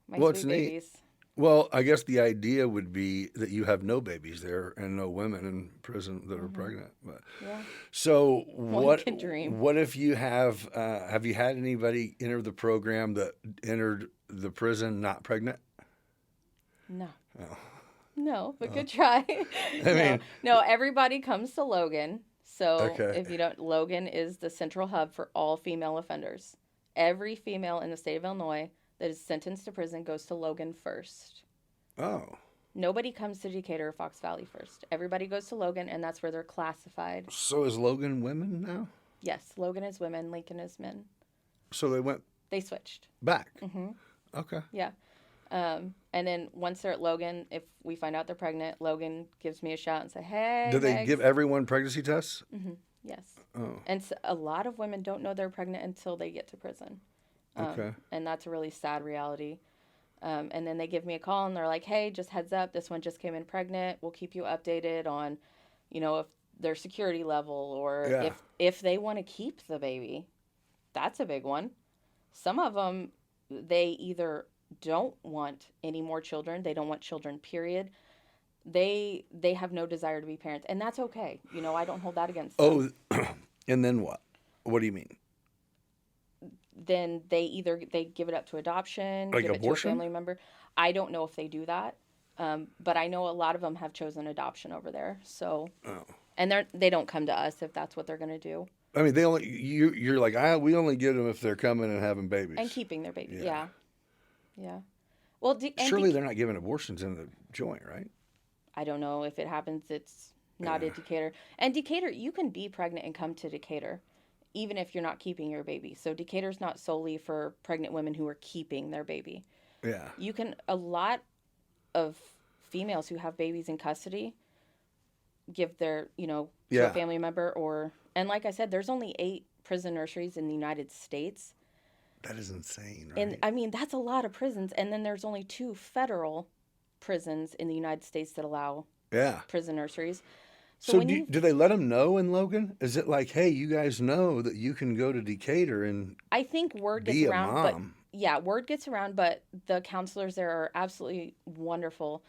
My Well, sweet it's neat. babies. Well, I guess the idea would be that you have no babies there and no women in prison that are pregnant. But Yeah. so what? can dream. What if you have you had anybody enter the program that entered the prison not pregnant? No. Oh. No, but good try. No, everybody comes to Logan. So if you don't, Logan is the central hub for all female offenders. Every female in the state of Illinois that is sentenced to prison goes to Logan first. Oh. Nobody comes to Decatur or Fox Valley first. Everybody goes to Logan, and that's where they're classified. So is Logan women now? Yes, Logan is women, Lincoln is men. So they switched. back. Mm-hmm. Okay. Yeah. And then once they're at Logan, if we find out they're pregnant, Logan gives me a shout and say, "Hey." Do they Megs. give everyone pregnancy tests? Mm-hmm. Yes. Oh. And so a lot of women don't know they're pregnant until they get to prison. Okay. And that's a really sad reality. And then they give me a call and they're like, "Hey, just heads up, this one just came in pregnant. We'll keep you updated on, if their security level or if they want to keep the baby." That's a big one. Some of them, they either don't want any more children. They don't want children, period. They have no desire to be parents. And that's okay. I don't hold that against them. Oh, and then what? What do you mean? Then they give it up to adoption, like give abortion? it to a family member. I don't know if they do that, but I know a lot of them have chosen adoption over there. So, and they don't come to us if that's what they're going to do. I mean, you're like, we only get them if they're coming and having babies and keeping their baby. Yeah. Well, surely they're not giving abortions in the joint, right? I don't know if it happens. It's not at Decatur. And Decatur, you can be pregnant and come to Decatur, even if you're not keeping your baby. So Decatur's not solely for pregnant women who are keeping their baby. Yeah. You can, a lot of females who have babies in custody give their, to a family member and like I said, there's only 8 prison nurseries in the United States. That is insane, right? And I mean, that's a lot of prisons. And then there's only 2 federal prisons in the United States that allow prison nurseries. So do they let them know in Logan? Is it like, hey, you guys know that you can go to Decatur and I think word gets around, but yeah, word gets around, but the counselors there are absolutely wonderful.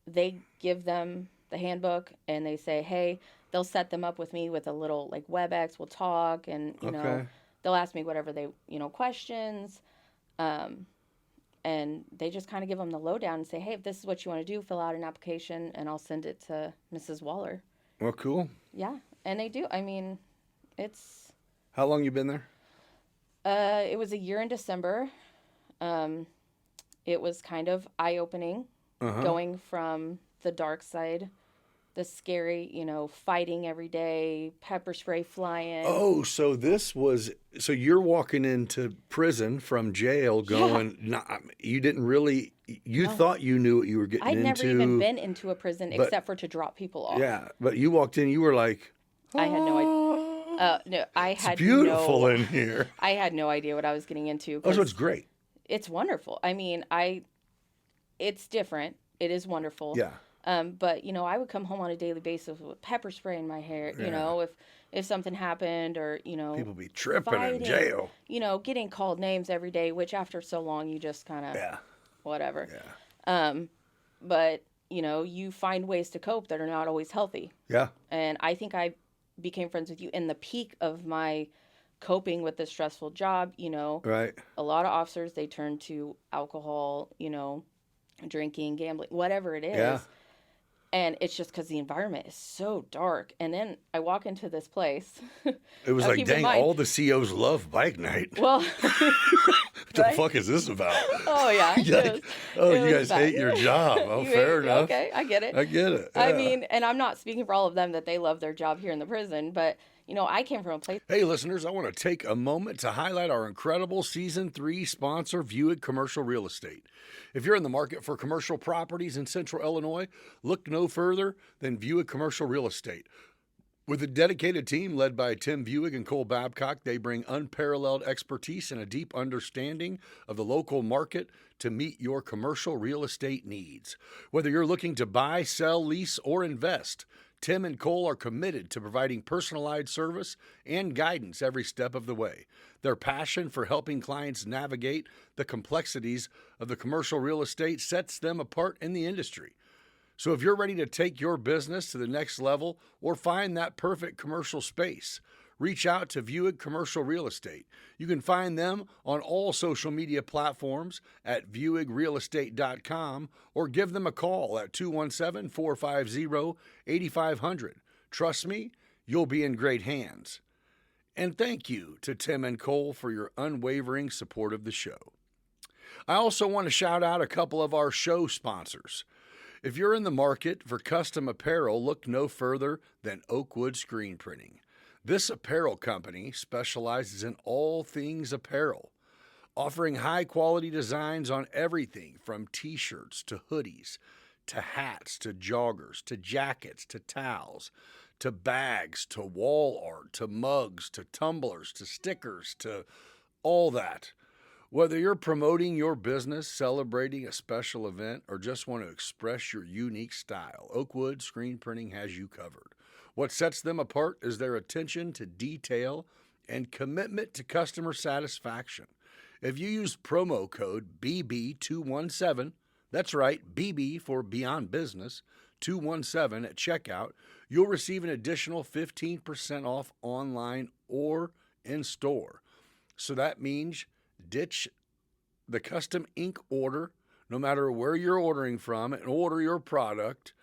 They give them the handbook and they say, hey, they'll set them up with me with a little like WebEx, we'll talk, and you know, they'll ask me whatever they, questions. And they just kind of give them the lowdown and say, hey, if this is what you want to do, fill out an application and I'll send it to Mrs. Wallar. Well, cool. Yeah, and they do. I mean, it's... How long you been there? It was a year in December. It was kind of eye-opening, going from the dark side, the scary, fighting every day, pepper spray flying. Oh, so so you're walking into prison from jail going, you didn't really, thought you knew what you were getting into. I'd never even been into a prison except for to drop people off. Yeah, but you walked in, you were like, I had no idea. No, I had it's beautiful in here. I had no idea what I was getting into. Oh, so it's great. It's wonderful. I mean, it's different. It is wonderful. Yeah. But I would come home on a daily basis with pepper spray in my hair. If something happened or people be tripping fighting, in jail. Getting called names every day, which after so long you just kind of whatever. Yeah. But you find ways to cope that are not always healthy. Yeah. And I think I became friends with you in the peak of my coping with the stressful job. Right. A lot of officers, they turn to alcohol, drinking, gambling, whatever it is. Yeah. And it's just because the environment is so dark. And then I walk into this place. It was like, dang, all the COs love bike night. Well, what the fuck is this about? Oh, yeah. You guys hate your job. Oh, fair enough. Okay, I get it. Yeah. I mean, and I'm not speaking for all of them that they love their job here in the prison, but I came from a place. Hey, listeners, I want to take a moment to highlight our incredible Season 3 sponsor, Viewig Commercial Real Estate. If you're in the market for commercial properties in Central Illinois, look no further than Viewig Commercial Real Estate. With a dedicated team led by Tim Viewig and Cole Babcock, they bring unparalleled expertise and a deep understanding of the local market to meet your commercial real estate needs. Whether you're looking to buy, sell, lease, or invest, Tim and Cole are committed to providing personalized service and guidance every step of the way. Their passion for helping clients navigate the complexities of the commercial real estate sets them apart in the industry. So if you're ready to take your business to the next level or find that perfect commercial space, reach out to Viewig Commercial Real Estate. You can find them on all social media platforms at viewigrealestate.com or give them a call at 217-450-8500. Trust me, you'll be in great hands. And thank you to Tim and Cole for your unwavering support of the show. I also want to shout out a couple of our show sponsors. If you're in the market for custom apparel, look no further than Oakwood Screen Printing. This apparel company specializes in all things apparel, offering high-quality designs on everything from T-shirts to hoodies, to hats, to joggers, to jackets, to towels, to bags, to wall art, to mugs, to tumblers, to stickers, to all that. Whether you're promoting your business, celebrating a special event, or just want to express your unique style, Oakwood Screen Printing has you covered. What sets them apart is their attention to detail and commitment to customer satisfaction. If you use promo code BB217, that's right, BB for Beyond Business, 217 at checkout, you'll receive an additional 15% off online or in store. So that means ditch the custom ink order, no matter where you're ordering from, and order your product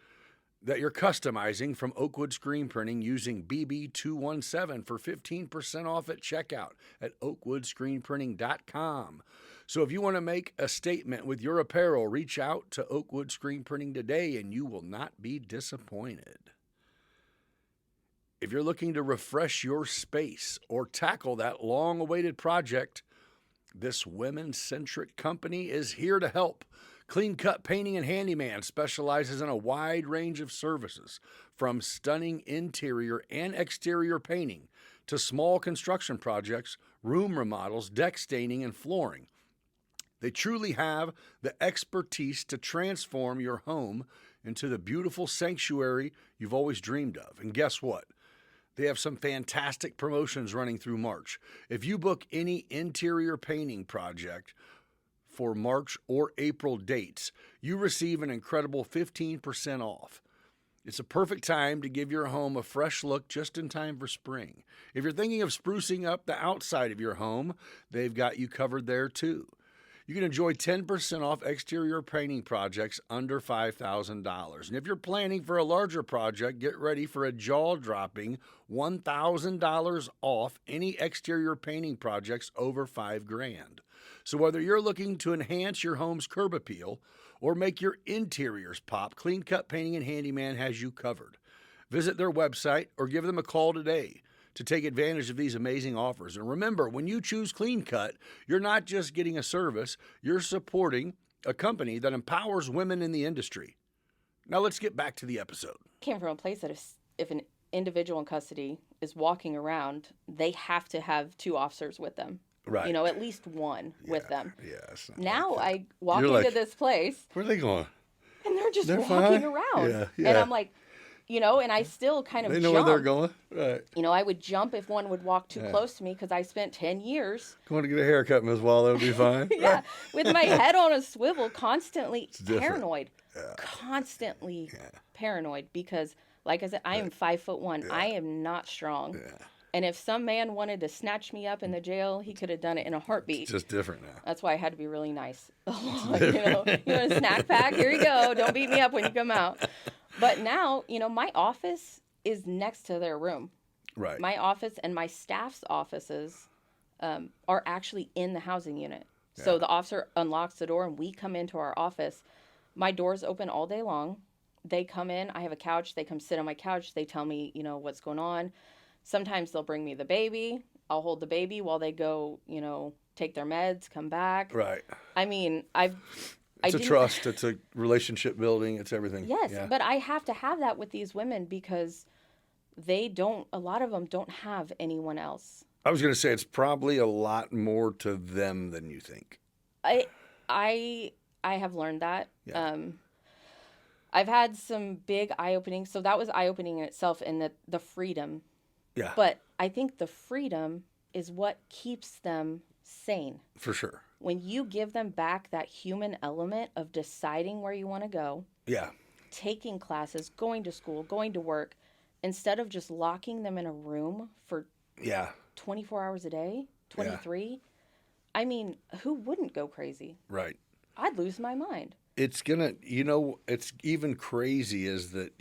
that you're customizing from Oakwood Screen Printing using BB217 for 15% off at checkout at oakwoodscreenprinting.com. So if you want to make a statement with your apparel, reach out to Oakwood Screen Printing today and you will not be disappointed. If you're looking to refresh your space or tackle that long-awaited project, this women-centric company is here to help. Clean Cut Painting and Handyman specializes in a wide range of services, from stunning interior and exterior painting to small construction projects, room remodels, deck staining, and flooring. They truly have the expertise to transform your home into the beautiful sanctuary you've always dreamed of. And guess what? They have some fantastic promotions running through March. If you book any interior painting project for March or April dates, you receive an incredible 15% off. It's a perfect time to give your home a fresh look just in time for spring. If you're thinking of sprucing up the outside of your home, they've got you covered there too. You can enjoy 10% off exterior painting projects under $5,000. And if you're planning for a larger project, get ready for a jaw-dropping $1,000 off any exterior painting projects over $5,000. So whether you're looking to enhance your home's curb appeal or make your interiors pop, Clean Cut Painting and Handyman has you covered. Visit their website or give them a call today to take advantage of these amazing offers. And remember, when you choose Clean Cut, you're not just getting a service, you're supporting a company that empowers women in the industry. Now let's get back to the episode. Came from a place that if an individual in custody is walking around, they have to have 2 officers with them. Right. You know, at least one with them. Yeah. It's not Now like I walk You're into like, this place where are they going? and they're just They're walking fine? around. Yeah. And I'm like, you know, and I still kind of They know jump. where they're going? Right. You know, I would jump if one would walk too close to me because I spent 10 years, Going to get a haircut, Ms. Wall, that would be fine. yeah, with my head on a swivel, constantly different. paranoid. Constantly paranoid because, like I said, I am 5'1". I am not strong. Yeah. And if some man wanted to snatch me up in the jail, he could have done it in a heartbeat. It's just different now. That's why I had to be really nice. You know, you want a snack pack? Here you go. Don't beat me up when you come out. But now, you know, my office is next to their room. Right. My office and my staff's offices are actually in the housing unit. So the officer unlocks the door and we come into our office. My door's open all day long. They come in. I have a couch. They come sit on my couch. They tell me, you know, what's going on. Sometimes they'll bring me the baby. I'll hold the baby while they go, you know, take their meds, come back. Right. I mean, It's a trust. It's a relationship building. It's everything. Yes, but I have to have that with these women because a lot of them don't have anyone else. I was going to say it's probably a lot more to them than you think. I have learned that. Yeah. I've had some big eye-openings. So that was eye-opening in itself in the freedom. Yeah. But I think the freedom is what keeps them sane. For sure. When you give them back that human element of deciding where you want to go, Yeah. taking classes, going to school, going to work, instead of just locking them in a room for 24 hours a day, 23, I mean, who wouldn't go crazy? Right. I'd lose my mind. It's going to, you know, it's even crazy is that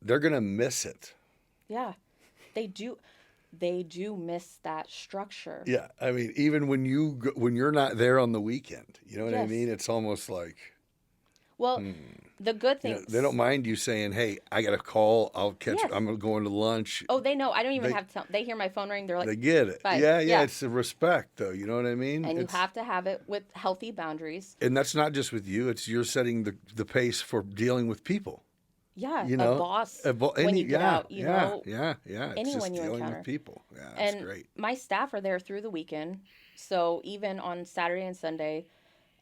they're going to miss it. Yeah, they do. They do miss that structure. Yeah, I mean, even when you're not there on the weekend, you know what I Yes. mean? It's almost like, Well, the good you thing know, they don't mind you saying, "Hey, I got a call. I'll catch. Yes. I'm going to lunch." Oh, they know. I don't even have to tell. They hear my phone ring. They're like, They get it. Fine. Yeah. Yeah. It's the respect, though. You know what I mean? and you have to have it with healthy boundaries. And that's not just with you. It's you're setting the pace for dealing with people. Yeah, You know, a boss when you get out. You know, yeah. It's anyone just you dealing encounter. with people. Yeah, that's and great. my staff are there through the weekend. So even on Saturday and Sunday,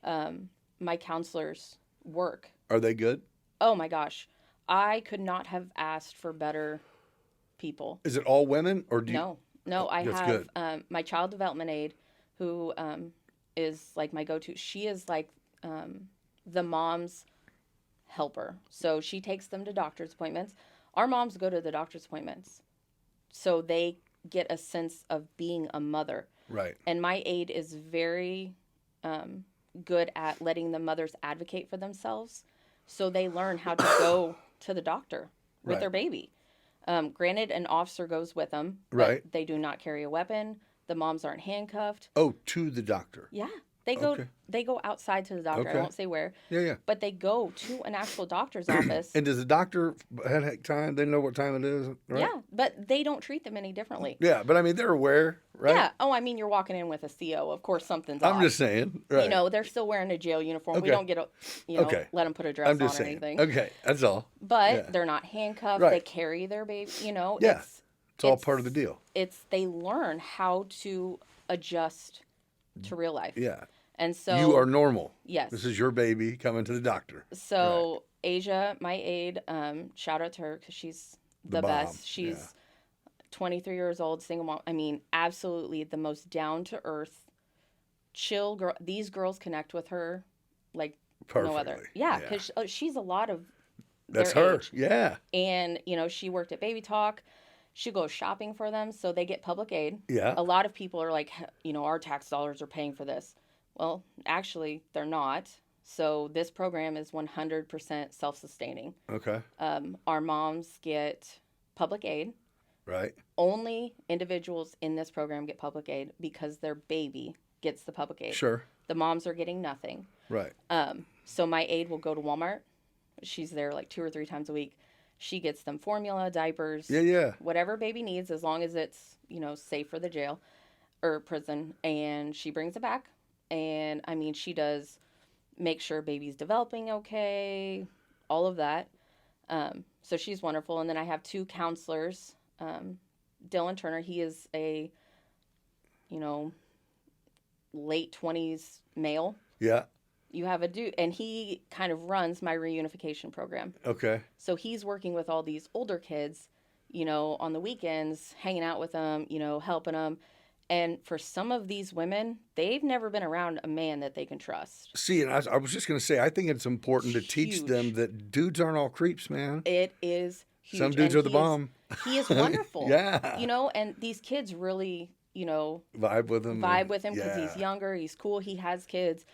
my counselors work. Are they good? Oh my gosh, I could not have asked for better people. Is it all women or do you? No, I That's have good. my child development aide, who is like my go-to. She is like the mom's helper. So she takes them to doctor's appointments. Our moms go to the doctor's appointments, so they get a sense of being a mother. Right. And my aide is very good at letting the mothers advocate for themselves, so they learn how to go to the doctor with Right. their baby. Granted, an officer goes with them, but Right. they do not carry a weapon. The moms aren't handcuffed. Oh, to the doctor. Yeah. They go Okay. they go outside to the doctor. Okay. I won't say where. Yeah, yeah. But they go to an actual doctor's office. And does the doctor have time? They know what time it is, right? Yeah, but they don't treat them any differently. Yeah, but I mean, they're aware, right? Yeah. Oh, I mean, you're walking in with a CO. Of course, something's I'm off. just saying. Right. You know, they're still wearing a jail uniform. We Okay. don't get Okay. let them put a dress I'm on just or saying. anything. Okay, that's all. But Yeah. they're not handcuffed. Right. They carry their baby. Yeah. It's all part of the deal. They learn how to adjust to real life. Yeah. And so You are normal. Yes. This is your baby coming to the doctor. So Asia, my aide, shout out to her because she's the bomb. best. She's 23 years old, single mom. I mean, absolutely the most down to earth, chill girl. These girls connect with her like no other. Perfectly. Yeah, because she's a lot of That's their her. age. Yeah. And she worked at Baby Talk. She goes shopping for them, so they get public aid. Yeah. A lot of people are like, our tax dollars are paying for this. Well, actually, they're not. So this program is 100% self-sustaining. Okay. Our moms get public aid. Right. Only individuals in this program get public aid because their baby gets the public aid. Sure. The moms are getting nothing. Right. So my aide will go to Walmart. She's there like 2 or 3 times a week. She gets them formula, diapers, Yeah. whatever baby needs, as long as it's, safe for the jail or prison. And she brings it back. And I mean, she does make sure baby's developing okay, all of that. So she's wonderful. And then I have 2 counselors. Dylan Turner, he is a, late 20s male. Yeah. You have a dude, and he kind of runs my reunification program. Okay. So he's working with all these older kids, on the weekends, hanging out with them, helping them. And for some of these women, they've never been around a man that they can trust. See, and I was just going to say, I think it's important to teach Huge. them that dudes aren't all creeps, man. It is huge. Some dudes And are the bomb. He is wonderful. Yeah. And these kids really, Vibe with him. because he's younger, he's cool, he has kids.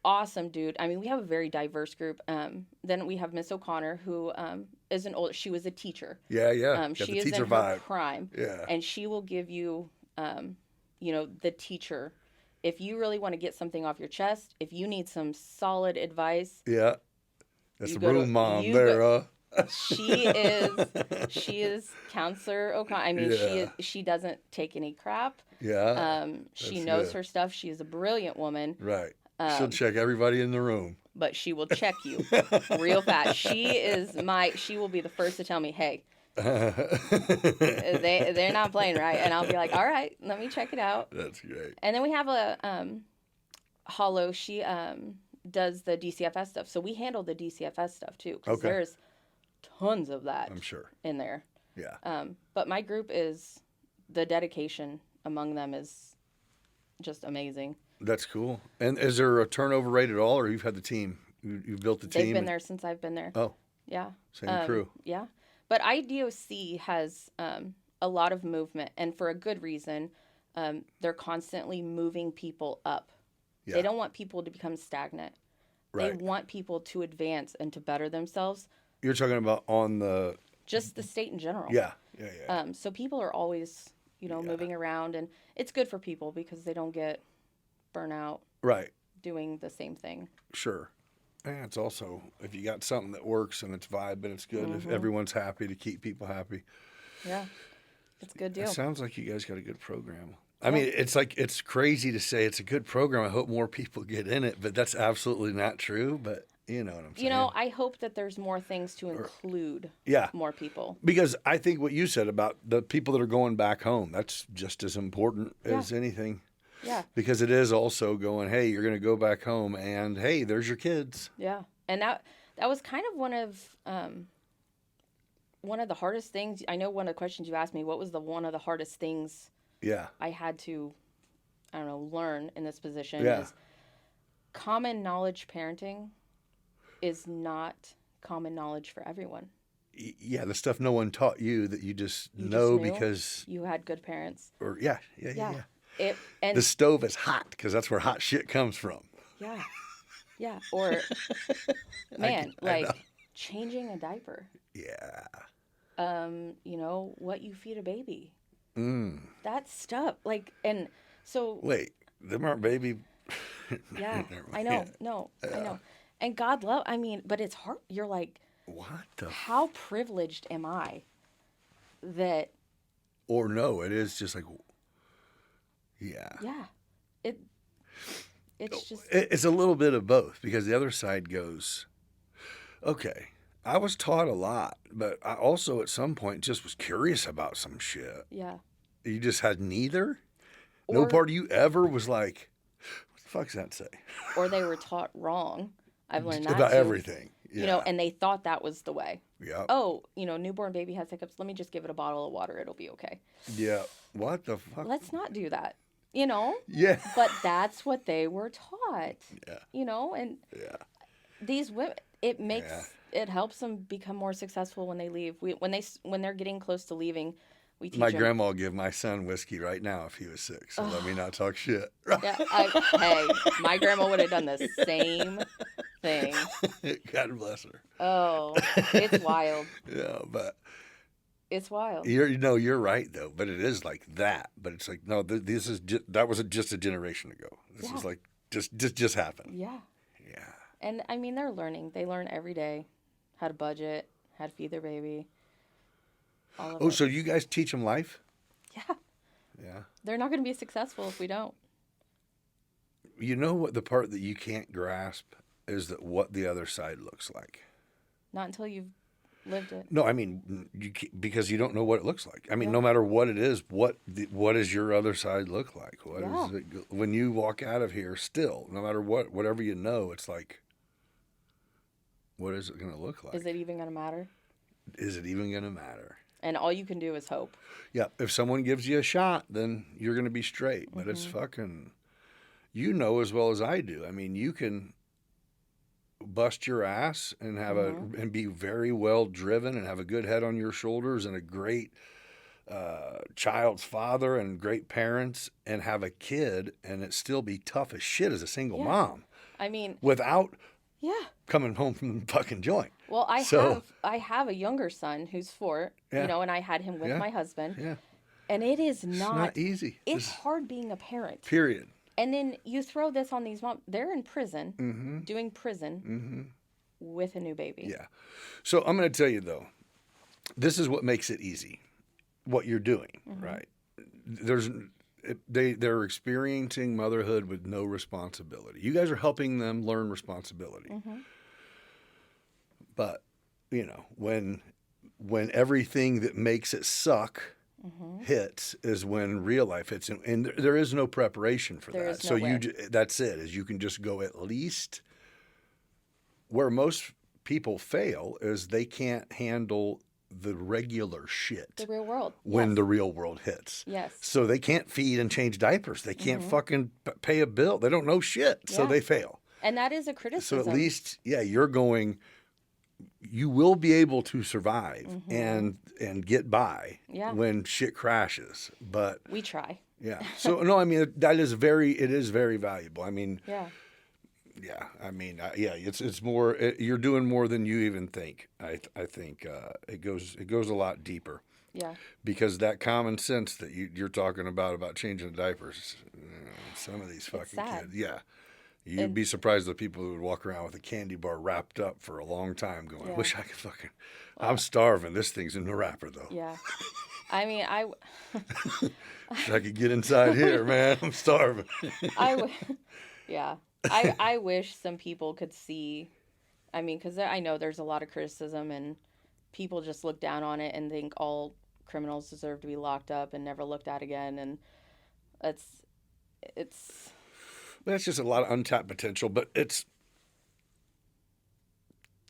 Awesome dude. I mean, we have a very diverse group. Then we have Miss O'Connor, who is an older. She was a teacher. Yeah. Got She the is teacher in her vibe. prime. Yeah. And she will give you, the teacher. If you really want to get something off your chest, if you need some solid advice, Yeah. That's You the go to- room mom you there, go- she is Counselor O'Connor. I mean, Yeah. she doesn't take any crap. Yeah. She That's knows good. her stuff. She is a brilliant woman. Right. She'll check everybody in the room. But she will check you real fast. She will be the first to tell me, hey, they're not playing right. And I'll be like, all right, let me check it out. That's great. And then we have a Hollow. She does the DCFS stuff. So we handle the DCFS stuff too. Because Okay. there's tons of that I'm sure. in there. Yeah. But my group the dedication among them is just amazing. That's cool. And is there a turnover rate at all, or you've had the team? You've built the team? They've been there since I've been there. Oh, Yeah. same crew. Yeah. But IDOC has a lot of movement, and for a good reason. They're constantly moving people up. Yeah. They don't want people to become stagnant. Right. They want people to advance and to better themselves, You're talking about on the... just the state in general. Yeah. So people are always, moving around, and it's good for people because they don't get burnout Right. doing the same thing. Sure. And it's also, if you got something that works and it's vibe and it's good, if everyone's happy, to keep people happy. Yeah. It's a good deal. It sounds like you guys got a good program. I mean, it's crazy to say it's a good program. I hope more people get in it, but that's absolutely not true. But you know what I'm saying. I hope that there's more things to include more people. Because I think what you said about the people that are going back home, that's just as important as anything. Yeah. Because it is also going, hey, you're going to go back home, and hey, there's your kids. Yeah. And that was kind of one of the hardest things. I know one of the questions you asked me, what was one of the hardest things I had to, learn in this position is common knowledge parenting is not common knowledge for everyone. Yeah, the stuff no one taught you that you just You know just knew because... you had good parents. Or Yeah. And the stove is hot because that's where hot shit comes from. Yeah. Or, man, changing a diaper. Yeah. What you feed a baby. Mm. That stuff. And so. Wait, them aren't baby... Yeah, Never I mind. know. Yeah. No, I know. And God love, I mean, but it's hard. You're like, What the? how privileged am I that, Or no, it is just like, yeah. yeah, it, it's just, It's a little bit of both because the other side goes, okay, I was taught a lot, but I also at some point just was curious about some shit. yeah. You just had neither? No Or, part of you ever was like, what the fuck's that say? or they were taught wrong. I've learned that About too. everything. Yeah. You know, and they thought that was the way. Yeah. Oh, newborn baby has hiccups. Let me just give it a bottle of water. It'll be okay. Yeah. What the fuck? Let's not do that. Yeah. But that's what they were taught. Yeah. And Yeah. these women, it helps them become more successful when they leave. When they're getting close to leaving, we teach My them. grandma will give my son whiskey right now if he was sick. So let me not talk shit. Yeah, hey, my grandma would have done the same thing. God bless her. Oh, it's wild. Yeah, but It's wild. you're right though. But it is like that. But it's like no, this is that was just a generation ago. This is like just happened. Yeah. Yeah. And I mean, they're learning. They learn every day how to budget, how to feed their baby. All of Oh, it. so you guys teach them life? Yeah. Yeah. They're not going to be successful if we don't. You know what the part that you can't grasp is that what the other side looks like. Not until you've lived it. No, I mean because you don't know what it looks like. I mean, no matter what it is, what does your other side look like? What is it when you walk out of here? Still, no matter whatever you know, it's like, what is it going to look like? Is it even going to matter? Is it even going to matter? And all you can do is hope. Yeah, if someone gives you a shot, then you're going to be straight. But it's fucking, as well as I do. I mean, you can bust your ass and have and be very well driven and have a good head on your shoulders and a great child's father and great parents and have a kid and it still be tough as shit as a single mom. I mean, without yeah. coming home from the fucking joint. Well, I have a younger son who's 4, and I had him with my husband. Yeah. And it is It's not easy. It's hard being a parent. Period. And then you throw this on these moms. They're in prison, doing prison with a new baby. Yeah. So I'm going to tell you, though, this is what makes it easy, what you're doing, right? They're experiencing motherhood with no responsibility. You guys are helping them learn responsibility. But, when everything that makes it suck hits is when real life hits. And there is no preparation for that. So that's it, is you can just go at least where most people fail is they can't handle the regular shit. The real world. When the real world hits. Yes. So they can't feed and change diapers. They can't fucking pay a bill. They don't know shit. So they fail. And that is a criticism. So at least, you're going, you will be able to survive and get by when shit crashes. But we try. Yeah. So no, I mean it is very valuable. I mean. Yeah. Yeah. I mean, it's more. You're doing more than you even think. I think it goes a lot deeper. Yeah. Because that common sense that you're talking about changing diapers, some of these fucking kids. Yeah. You'd be surprised the people who would walk around with a candy bar wrapped up for a long time going, I wish I could fucking, I'm starving. This thing's in the wrapper, though. Yeah. I mean, Wish I could get inside here, man. I'm starving. Yeah. I wish some people could see, I mean, because I know there's a lot of criticism and people just look down on it and think all criminals deserve to be locked up and never looked at again. And it's... That's just a lot of untapped potential, but it's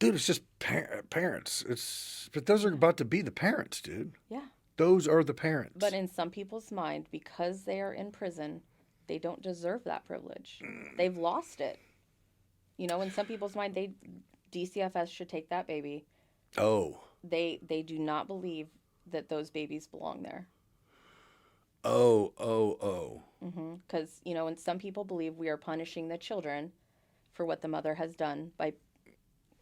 just parents. But those are about to be the parents, dude. Yeah. Those are the parents. But in some people's mind, because they are in prison, they don't deserve that privilege. They've lost it. In some people's mind, DCFS should take that baby. Oh. They do not believe that those babies belong there. Oh. Because, and some people believe we are punishing the children for what the mother has done by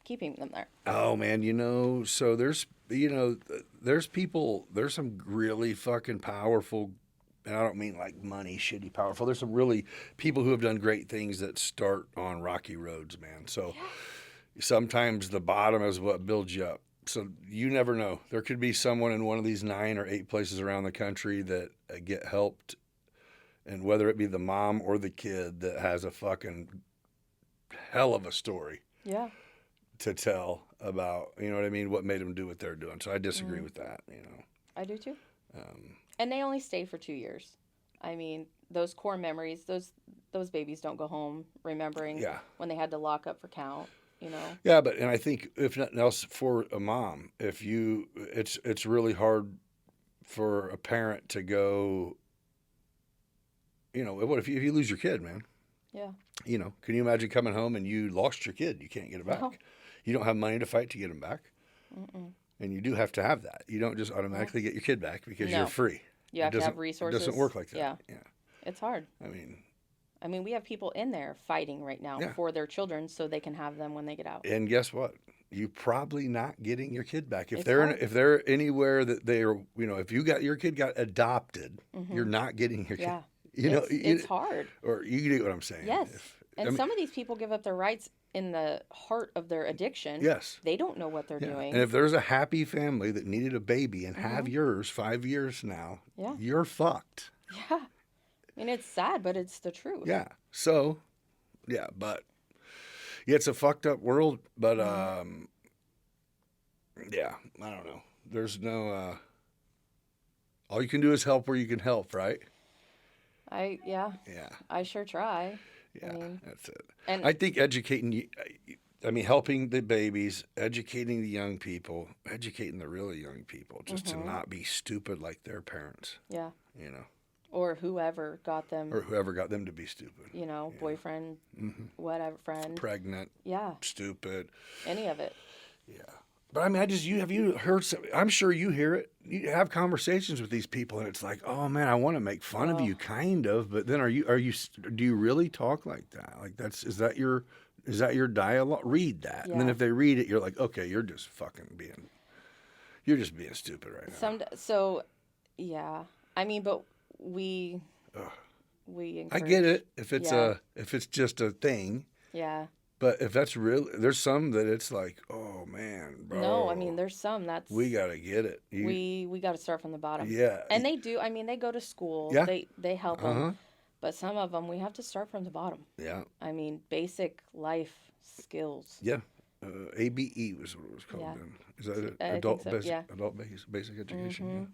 keeping them there. Oh, man, so there's people, there's some really fucking powerful and I don't mean like money, shitty, powerful. There's some really people who have done great things that start on rocky roads, man. So sometimes the bottom is what builds you up. So you never know. There could be someone in one of these 9 or 8 places around the country that get helped, and whether it be the mom or the kid that has a fucking hell of a story to tell about, you know what I mean, what made them do what they're doing. So I disagree with that, you know. I do too. And they only stay for 2 years. I mean, those core memories, those babies don't go home remembering when they had to lock up for count. You know. Yeah, and I think if nothing else, for a mom, it's really hard for a parent to go. You know, what if you lose your kid, man? Yeah. You know, can you imagine coming home and you lost your kid? You can't get it back. No. You don't have money to fight to get him back. And you do have to have that. You don't just automatically get your kid back because you're free. You have to have resources. It doesn't work like that. Yeah. It's hard. I mean, we have people in there fighting right now for their children so they can have them when they get out. And guess what? You're probably not getting your kid back. If they're anywhere that they're, you know, if your kid got adopted, you're not getting your kid. Yeah. You know, it's hard. Or you get what I'm saying. Yes. Some of these people give up their rights in the heart of their addiction. Yes. They don't know what they're doing. And if there's a happy family that needed a baby and have yours 5 years now, you're fucked. Yeah. I mean, it's sad, but it's the truth. Yeah. So, but it's a fucked up world. But I don't know. There's no. All you can do is help where you can help, right? Yeah. I sure try. Yeah, that's it. And I think helping the babies, educating the young people, educating the really young people, just to not be stupid like their parents. Yeah. You know. Or whoever got them. Or whoever got them to be stupid. You know, boyfriend, whatever, friend. Pregnant. Yeah. Stupid. Any of it. Yeah. But I mean, have you heard I'm sure you hear it. You have conversations with these people and it's like, oh man, I want to make fun of you kind of, but then do you really talk like that? Like is that your dialogue? Read that. Yeah. And then if they read it, you're like, okay, you're just being stupid right now. I mean, but we I get it if it's just a thing. Yeah. But if that's real, there's some that it's like, oh man, bro. No, I mean there's some that's we gotta get it. We got to start from the bottom. Yeah. And they do. I mean, they go to school. Yeah. They help them. But some of them we have to start from the bottom. Yeah. I mean, basic life skills. Yeah. ABE was what it was called then. Is that it? Adult basic education. Yeah.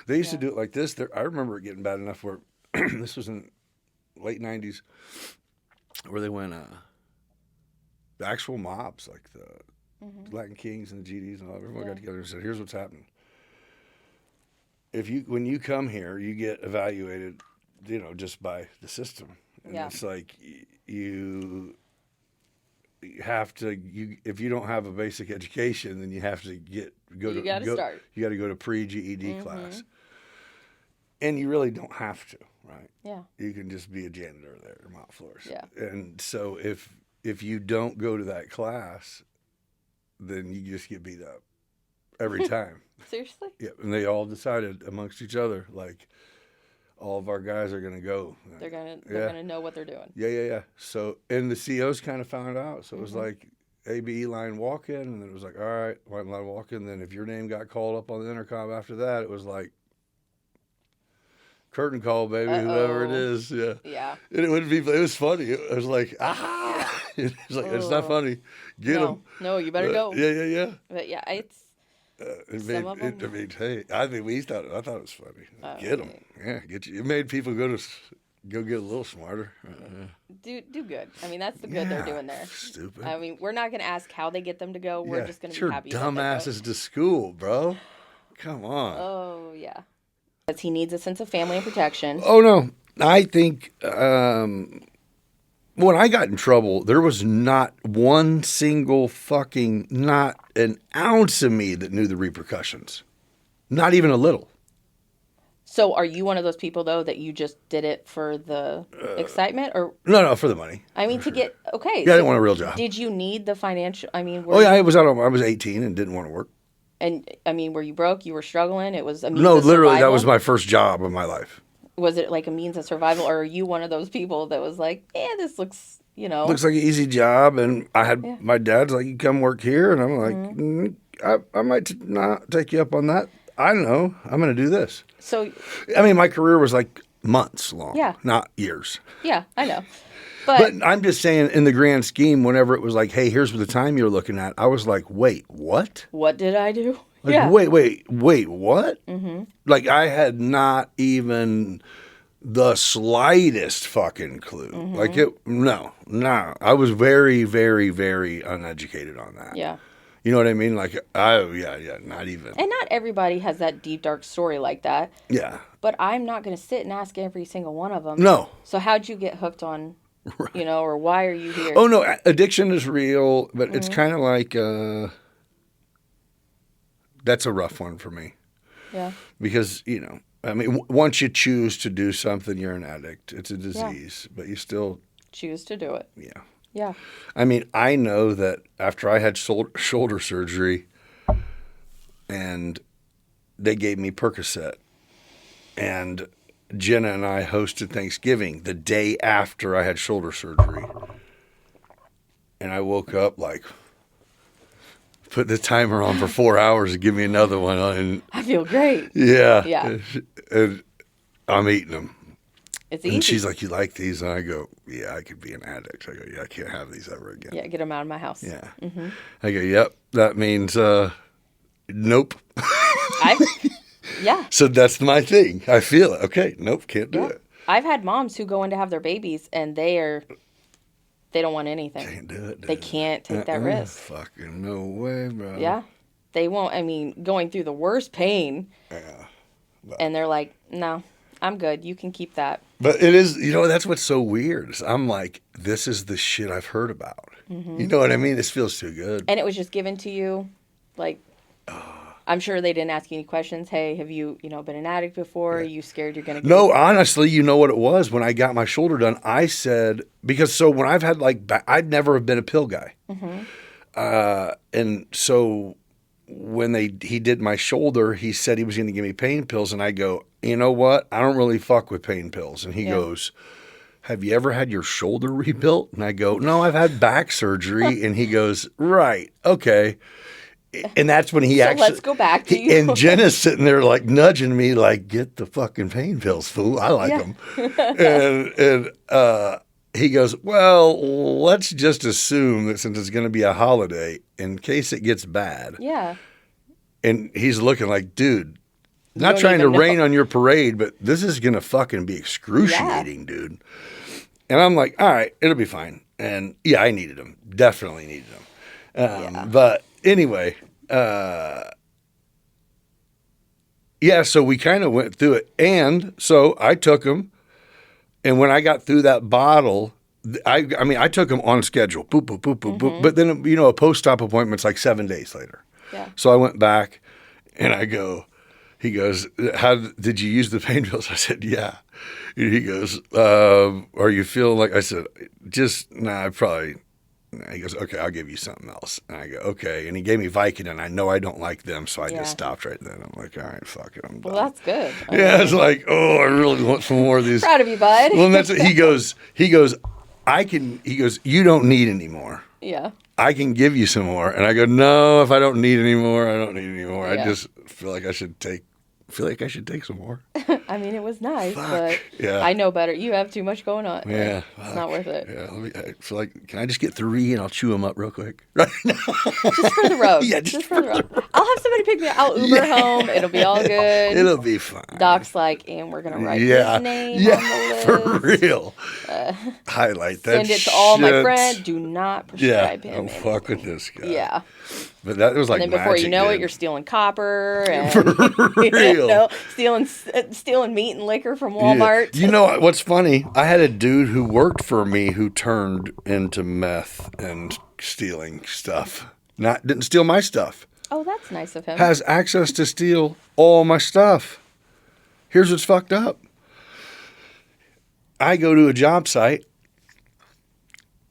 They used to do it like this. I remember it getting bad enough where this was in late 90s where they went the actual mobs, like the Latin Kings and the GDs and all, everyone got together and said, here's what's happening. When you come here, you get evaluated, you know, just by the system. And it's like you have to, if you don't have a basic education, then you have to start. You got to go to pre-GED class. And you really don't have to, right? Yeah. You can just be a janitor there or mop floors. Yeah. And so if you don't go to that class, then you just get beat up every time. Seriously? Yeah. And they all decided amongst each other, like, all of our guys are going to go. They're gonna know what they're doing. Yeah. So, and the COs kind of found out. So it was like ABE line walk-in, and then it was like, all right, white line walk-in. Then if your name got called up on the intercom after that, it was like, curtain call, baby, whoever it is. Yeah. Yeah. And it was funny. It was like, It's like, it's not funny. Get them. No, you better go. Yeah. But yeah, it's some of them. Hey, I thought it was funny. Get them. Yeah, get you. It made people go get a little smarter. Do good. I mean, that's the good they're doing there. Stupid. I mean, we're not going to ask how they get them to go. We're just going to be happy. Dumbasses to school, bro. Come on. Oh yeah. Because he needs a sense of family and protection. Oh no, I think. When I got in trouble, there was not one single not an ounce of me that knew the repercussions. Not even a little. So are you one of those people, though, that you just did it for the excitement? Or No, for the money. I mean, get, okay. Yeah, so I didn't want a real job. Did you need the financial, I mean. I was 18 and didn't want to work. And, I mean, were you broke? You were struggling? It was No, literally, that was my first job of my life. Was it like a means of survival, or are you one of those people that was like, yeah, this looks, Looks like an easy job. And I had, Yeah. my dad's like, you come work here. And I'm like, I might not take you up on that. I don't know. I'm going to do this. So, I mean, my career was like months long, Yeah. not years. yeah, I know. But I'm just saying, in the grand scheme, whenever it was like, hey, here's the time you're looking at, I was like, wait, what? What did I do? Like, Yeah. wait, what? Mm-hmm. Like, I had not even the slightest fucking clue. Mm-hmm. Like, no. I was very, very, very uneducated on that. Yeah. You know what I mean? Like, not even. And not everybody has that deep, dark story like that. Yeah. But I'm not going to sit and ask every single one of them. No. So how'd you get hooked on, or why are you here? Oh, no, addiction is real, but it's kind of like, that's a rough one for me. Yeah. Because, I mean, once you choose to do something, you're an addict. It's a disease, but you still Choose to do it. Yeah. Yeah. I mean, I know that after I had shoulder surgery and they gave me Percocet, and Jenna and I hosted Thanksgiving the day after I had shoulder surgery. And I woke up like, put the timer on for 4 hours and give me another one. And I feel great. yeah. Yeah. And I'm eating them. It's easy. And she's like, you like these? And I go, yeah, I could be an addict. I go, yeah, I can't have these ever again. Yeah, get them out of my house. Yeah. Mm-hmm. I go, yep, that means nope. Yeah. So that's my thing. I feel it. Okay, nope, can't do it. I've had moms who go in to have their babies and they don't want anything. Can't do it. They can't take that risk. Fucking no way, bro. Yeah. They won't. I mean, going through the worst pain. Yeah. And they're like, no, I'm good. You can keep that. But it is, that's what's so weird. Is I'm like, this is the shit I've heard about. Mm-hmm. You know what I mean? This feels too good. And it was just given to you, like, I'm sure they didn't ask you any questions. Hey, have you, been an addict before? Are you scared you're going to get No, honestly, you know what it was? When I got my shoulder done, I said, because so when I've had I'd never have been a pill guy. Mm-hmm. And so when he did my shoulder, he said he was going to give me pain pills. And I go, you know what? I don't really fuck with pain pills. And he goes, have you ever had your shoulder rebuilt? And I go, no, I've had back surgery. And he goes, right, okay. And that's when he actually. Let's go back to you. And Jenna's sitting there like nudging me, like, get the fucking pain pills, fool. I like them. And he goes, well, let's just assume that since it's going to be a holiday, in case it gets bad. Yeah. And he's looking like, dude, not trying to rain on your parade, but this is going to fucking be excruciating, dude. And I'm like, all right, it'll be fine. And yeah, I needed them. Definitely needed them. But anyway, so we kind of went through it. And so I took them. And when I got through that bottle, I took them on schedule. Boop, boop, boop, boop, boop. But then, a post-op appointment's like 7 days later. Yeah. So I went back and he goes, how did you use the pain pills? I said, yeah. And he goes, are you feeling like, I said, he goes, okay, I'll give you something else. And I go, okay. And he gave me Vicodin, and I know I don't like them, so I just stopped right then. I'm like, all right, fuck it, I'm done. Well, that's good. It's like, oh, I really want some more of these. Proud of you, bud. Well, and that's what he goes, you don't need any more. Yeah. I can give you some more. And I go, no, if I don't need any more, I don't need any more. Yeah. I just feel like I should take some more. I mean, it was nice, but yeah. I know better. You have too much going on. Yeah. It's not worth it. Yeah. I feel like, can I just get 3 and I'll chew them up real quick? Right now. Just for the road. Yeah, just for the road. I'll have somebody pick me up. I'll Uber home. It'll be all good. It'll be fine. Doc's like, and we're going to write his name on the list. For real. Highlight that Send it to all my friends. Do not prescribe him. Don't fuck with this guy. Yeah. But that was like and then before magic, you know dude. it, you're stealing copper and For real. stealing meat and liquor from Walmart. Yeah. You know what's funny? I had a dude who worked for me who turned into meth and stealing stuff. Didn't steal my stuff. Oh, that's nice of him. Has access to steal all my stuff. Here's what's fucked up. I go to a job site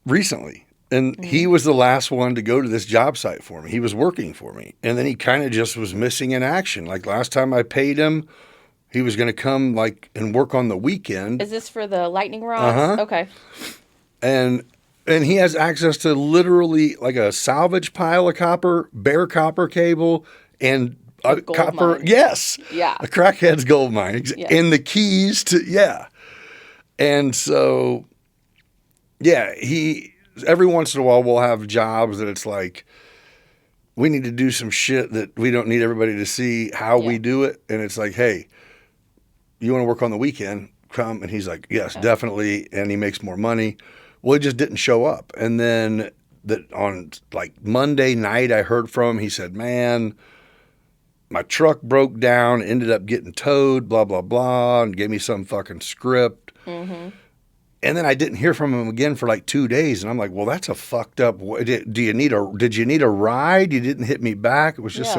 recently. And he was the last one to go to this job site for me. He was working for me. And then he kind of just was missing in action. Like last time I paid him, He was going to come like and work on the weekend. Is this for the lightning rods? Okay. And he has access to literally like a salvage pile of copper, bare copper cable, and a copper. Mine. Yes. Yeah. A crackhead's gold mine. Yes. And the keys to, yeah. And so, yeah, every once in a while we'll have jobs that it's like, we need to do some shit that we don't need everybody to see how we do it. And it's like, hey, you want to work on the weekend? Come. And he's like, yes, definitely. And he makes more money. Well, he just didn't show up. And then on like Monday night, I heard from him. He said, man, my truck broke down, ended up getting towed, blah, blah, blah, and gave me some fucking script. Mm-hmm. And then I didn't hear from him again for like 2 days. And I'm like, well, that's a fucked up. Did you need a ride? You didn't hit me back. It was just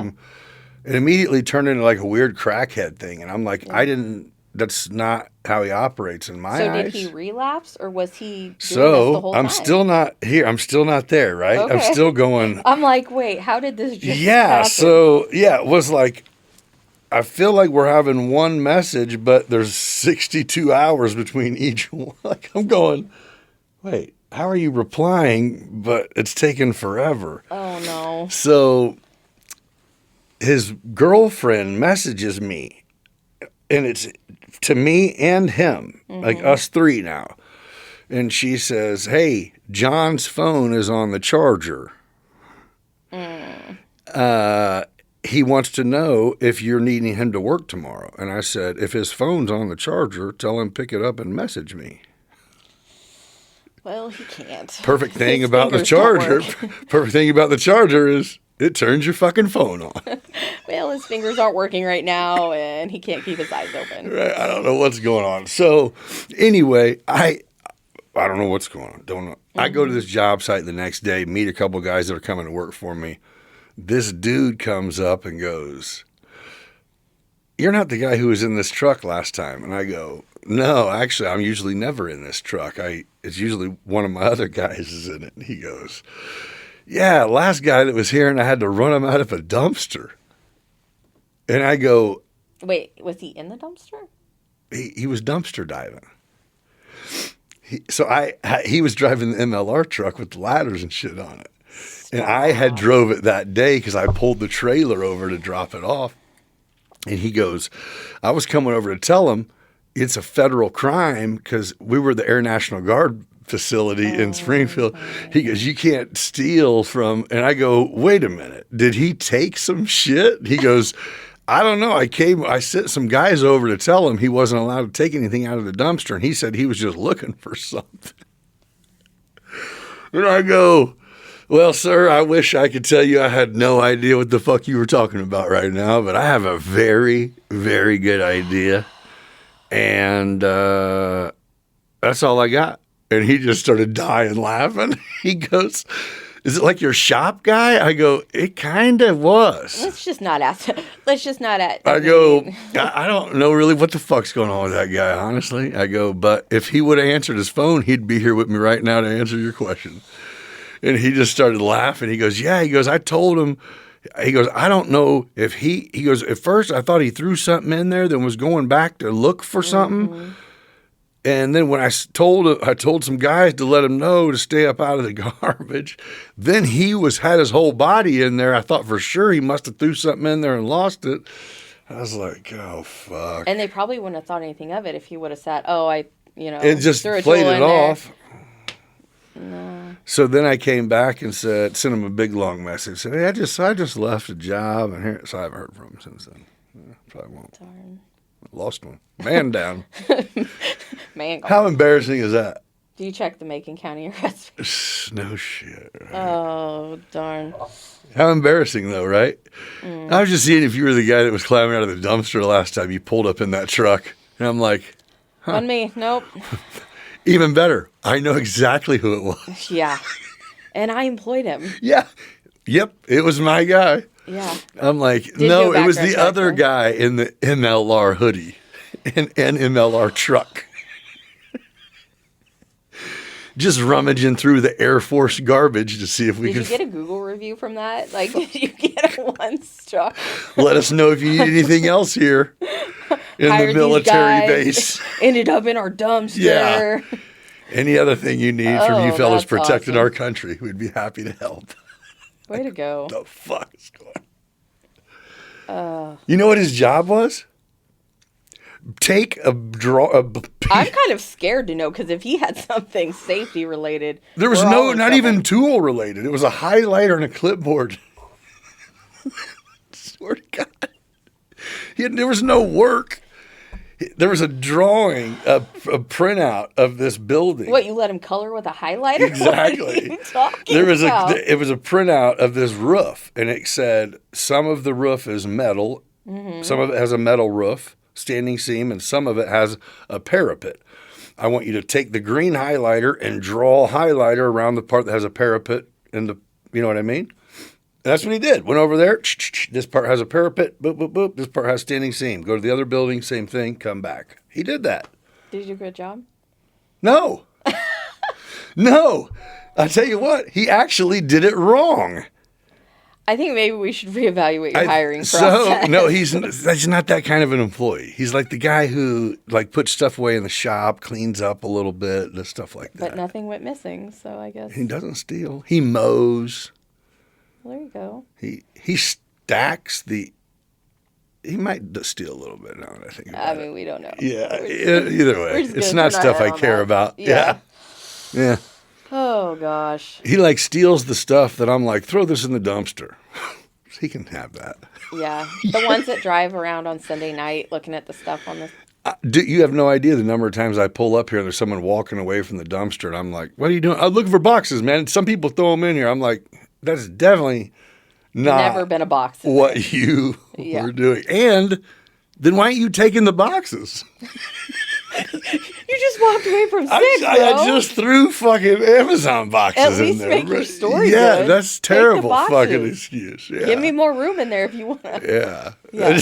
it immediately turned into like a weird crackhead thing. And I'm like, that's not how he operates in my eyes. So did he relapse or was he doing this the whole I'm time? still not here. I'm still not there, right? Okay. I'm still going. I'm like, wait, how did this just happen? So it was like, I feel like we're having one message, but there's 62 hours between each one. Like I'm going, wait, how are you replying? But it's taken forever. Oh no. So his girlfriend messages me, and it's to me and him, like us three now. And she says, hey, John's phone is on the charger. He wants to know if you're needing him to work tomorrow. And I said, if his phone's on the charger, tell him pick it up and message me. Well, he can't. Perfect thing His about the fingers don't charger. work. Perfect thing about the charger is it turns your fucking phone on. Well, his fingers aren't working right now, and he can't keep his eyes open. Right? I don't know what's going on. So anyway, I don't know what's going on. Don't know. I go to this job site the next day, meet a couple guys that are coming to work for me. This dude comes up and goes, you're not the guy who was in this truck last time. And I go, no, actually, I'm usually never in this truck. It's usually one of my other guys is in it. And he goes, yeah, last guy that was here and I had to run him out of a dumpster. And I go, wait, was he in the dumpster? He was dumpster diving. He was driving the MLR truck with the ladders and shit on it. And I had drove it that day because I pulled the trailer over to drop it off. And he goes, I was coming over to tell him it's a federal crime because we were the Air National Guard facility in Springfield. He goes, you can't steal from, and I go, wait a minute, did he take some shit? He goes, I don't know. I sent some guys over to tell him he wasn't allowed to take anything out of the dumpster. And he said he was just looking for something. And I go, well, sir, I wish I could tell you I had no idea what the fuck you were talking about right now, but I have a very, very good idea. And that's all I got. And he just started dying laughing. He goes, is it like your shop guy? I go, it kind of was. Let's just not ask. I go, I don't know really what the fuck's going on with that guy, honestly. I go, but if he would have answered his phone, he'd be here with me right now to answer your question. And he just started laughing. He goes, yeah. He goes, I told him. He goes, I don't know if he goes, at first I thought he threw something in there, then was going back to look for something. And then when I told some guys to let him know to stay up out of the garbage. Then he had his whole body in there. I thought for sure he must have threw something in there and lost it. I was like, oh, fuck. And they probably wouldn't have thought anything of it if he would have said, and just threw a played tool it in off. there. No. So then I came back and sent him a big long message. Said, hey, I just left a job, and here, so I haven't heard from him since then. Probably won't. Darn. Lost one. Man down. Man. How embarrassing is that? Do you check the Macon County arrest? No shit. Oh, darn. How embarrassing, though, right? I was just seeing if you were the guy that was climbing out of the dumpster last time you pulled up in that truck. And I'm like, On me. Nope. Even better. I know exactly who it was. Yeah. And I employed him. Yeah. Yep. It was my guy. Yeah. I'm like, Did you no, do a it was the background check, other huh? guy in the MLR hoodie and MLR truck. just rummaging through the Air Force garbage to see if we Did could. you get a Google review from that? Like, did you get a 1-star? Let us know if you need anything else here in Hired the these military guys, base. Ended up in our dumpster. Yeah. Any other thing you need from you Oh, fellas that's protecting awesome. our country, we'd be happy to help. Way to go. The fuck is going? You know what his job was? Take a I'm kind of scared to know because if he had something safety related, There was we're all no, in not trouble. even tool related. It was a highlighter and a clipboard. Swear to God. There was no work. There was a drawing, a printout of this building. What, you let him color with a highlighter? Exactly. What are you talking There was about? it was a printout of this roof, and it said some of the roof is metal, some of it has a metal roof, standing seam, and some of it has a parapet. I want you to take the green highlighter and draw a highlighter around the part that has a parapet and you know what I mean? That's what he did. Went over there. This part has a parapet. Boop, boop, boop. This part has standing seam. Go to the other building. Same thing. Come back. He did that. Did you do a good job? No. No. I tell you what. He actually did it wrong. I think maybe we should reevaluate your hiring process. No, he's not that kind of an employee. He's like the guy who like puts stuff away in the shop, cleans up a little bit, and stuff like that. But nothing went missing, so I guess. He doesn't steal. He mows. Well, there you go. He stacks the. He might steal a little bit now that I think about I mean, we don't know. Yeah, We're either way, just it's gonna not turn our stuff head I on care that. about. Yeah. Yeah. Oh, gosh. He like steals the stuff that I'm like, throw this in the dumpster. He can have that. Yeah. The ones that drive around on Sunday night looking at the stuff on the. You have no idea the number of times I pull up here and there's someone walking away from the dumpster and I'm like, what are you doing? I'm looking for boxes, man. Some people throw them in here. I'm like, that's definitely not Never been a box. in what there. you Yeah. were doing. And then why aren't you taking the boxes? You just walked away from six, I bro. just threw fucking Amazon boxes At in least there. make your story Yeah, good. that's Take the terrible boxes. fucking excuse. Yeah. Give me more room in there if you want to. Yeah. Yeah.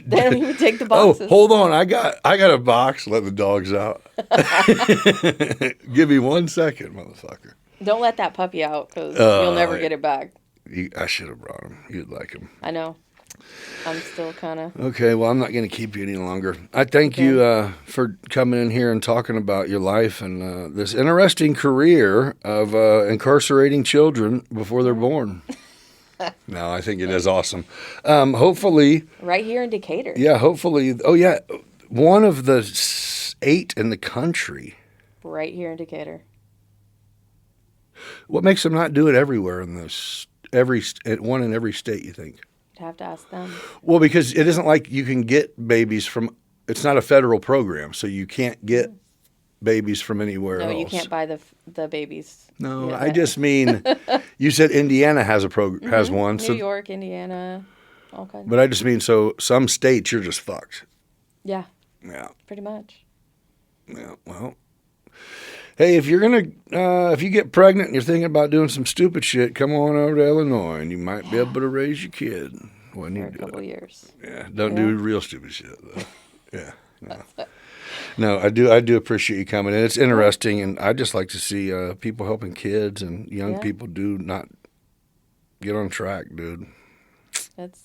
They don't even take the boxes. Oh, hold on. I got a box. Let the dogs out. Give me 1 second, motherfucker. Don't let that puppy out because Oh, you'll never get it back. I should have brought him. You'd like him. I know. I'm still kind of. Okay, well, I'm not going to keep you any longer. I thank you for coming in here and talking about your life and this interesting career of incarcerating children before they're born. No, I think it is awesome. Hopefully, Right here in Decatur. yeah, hopefully, oh, yeah, one of the 8 in the country. Right here in Decatur. What makes them not do it everywhere in this, one in every state, you think? I'd have to ask them. Well, because it isn't like you can get babies from, it's not a federal program, so you can't get babies from anywhere else. No, you can't buy the babies. No, Yeah. I just mean, you said Indiana has a has one. New So, York, Indiana, all kinds. but I just mean, so some states you're just fucked. Yeah, Yeah, pretty much. yeah. Well, hey, if you're gonna, if you get pregnant and you're thinking about doing some stupid shit, come on over to Illinois and you might be able to raise your kid when For you a do couple it. years. Yeah, don't do real stupid shit though. Yeah. No. No, I do appreciate you coming in. It's interesting, and I just like to see people helping kids and young Yeah. people do not get on track, dude. That's.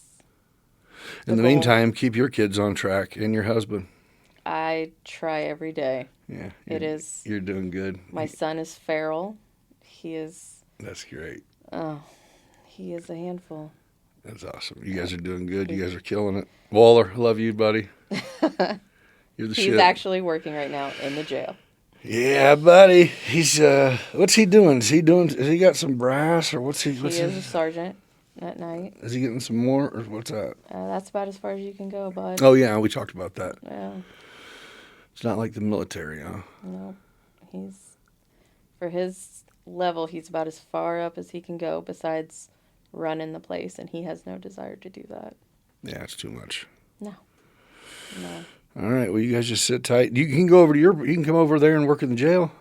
In the goal. meantime, keep your kids on track and your husband. I try every day. Yeah, It is. You're doing good. My son is feral. He is. That's great. Oh, he is a handful. That's awesome. You guys are doing good. You guys are killing it. Waller, love you, buddy. You're the He's shit. actually working right now in the jail. Yeah, buddy. He's what's he doing? Has he got some brass or what's he? He What's is a sergeant at night. Is he getting some more or what's that? That's about as far as you can go, bud. Oh yeah, we talked about that. Yeah. It's not like the military, huh? No, he's for his level. He's about as far up as he can go. Besides running the place, and he has no desire to do that. Yeah, it's too much. No. All right, well, you guys just sit tight. You can go over to you can come over there and work in the jail.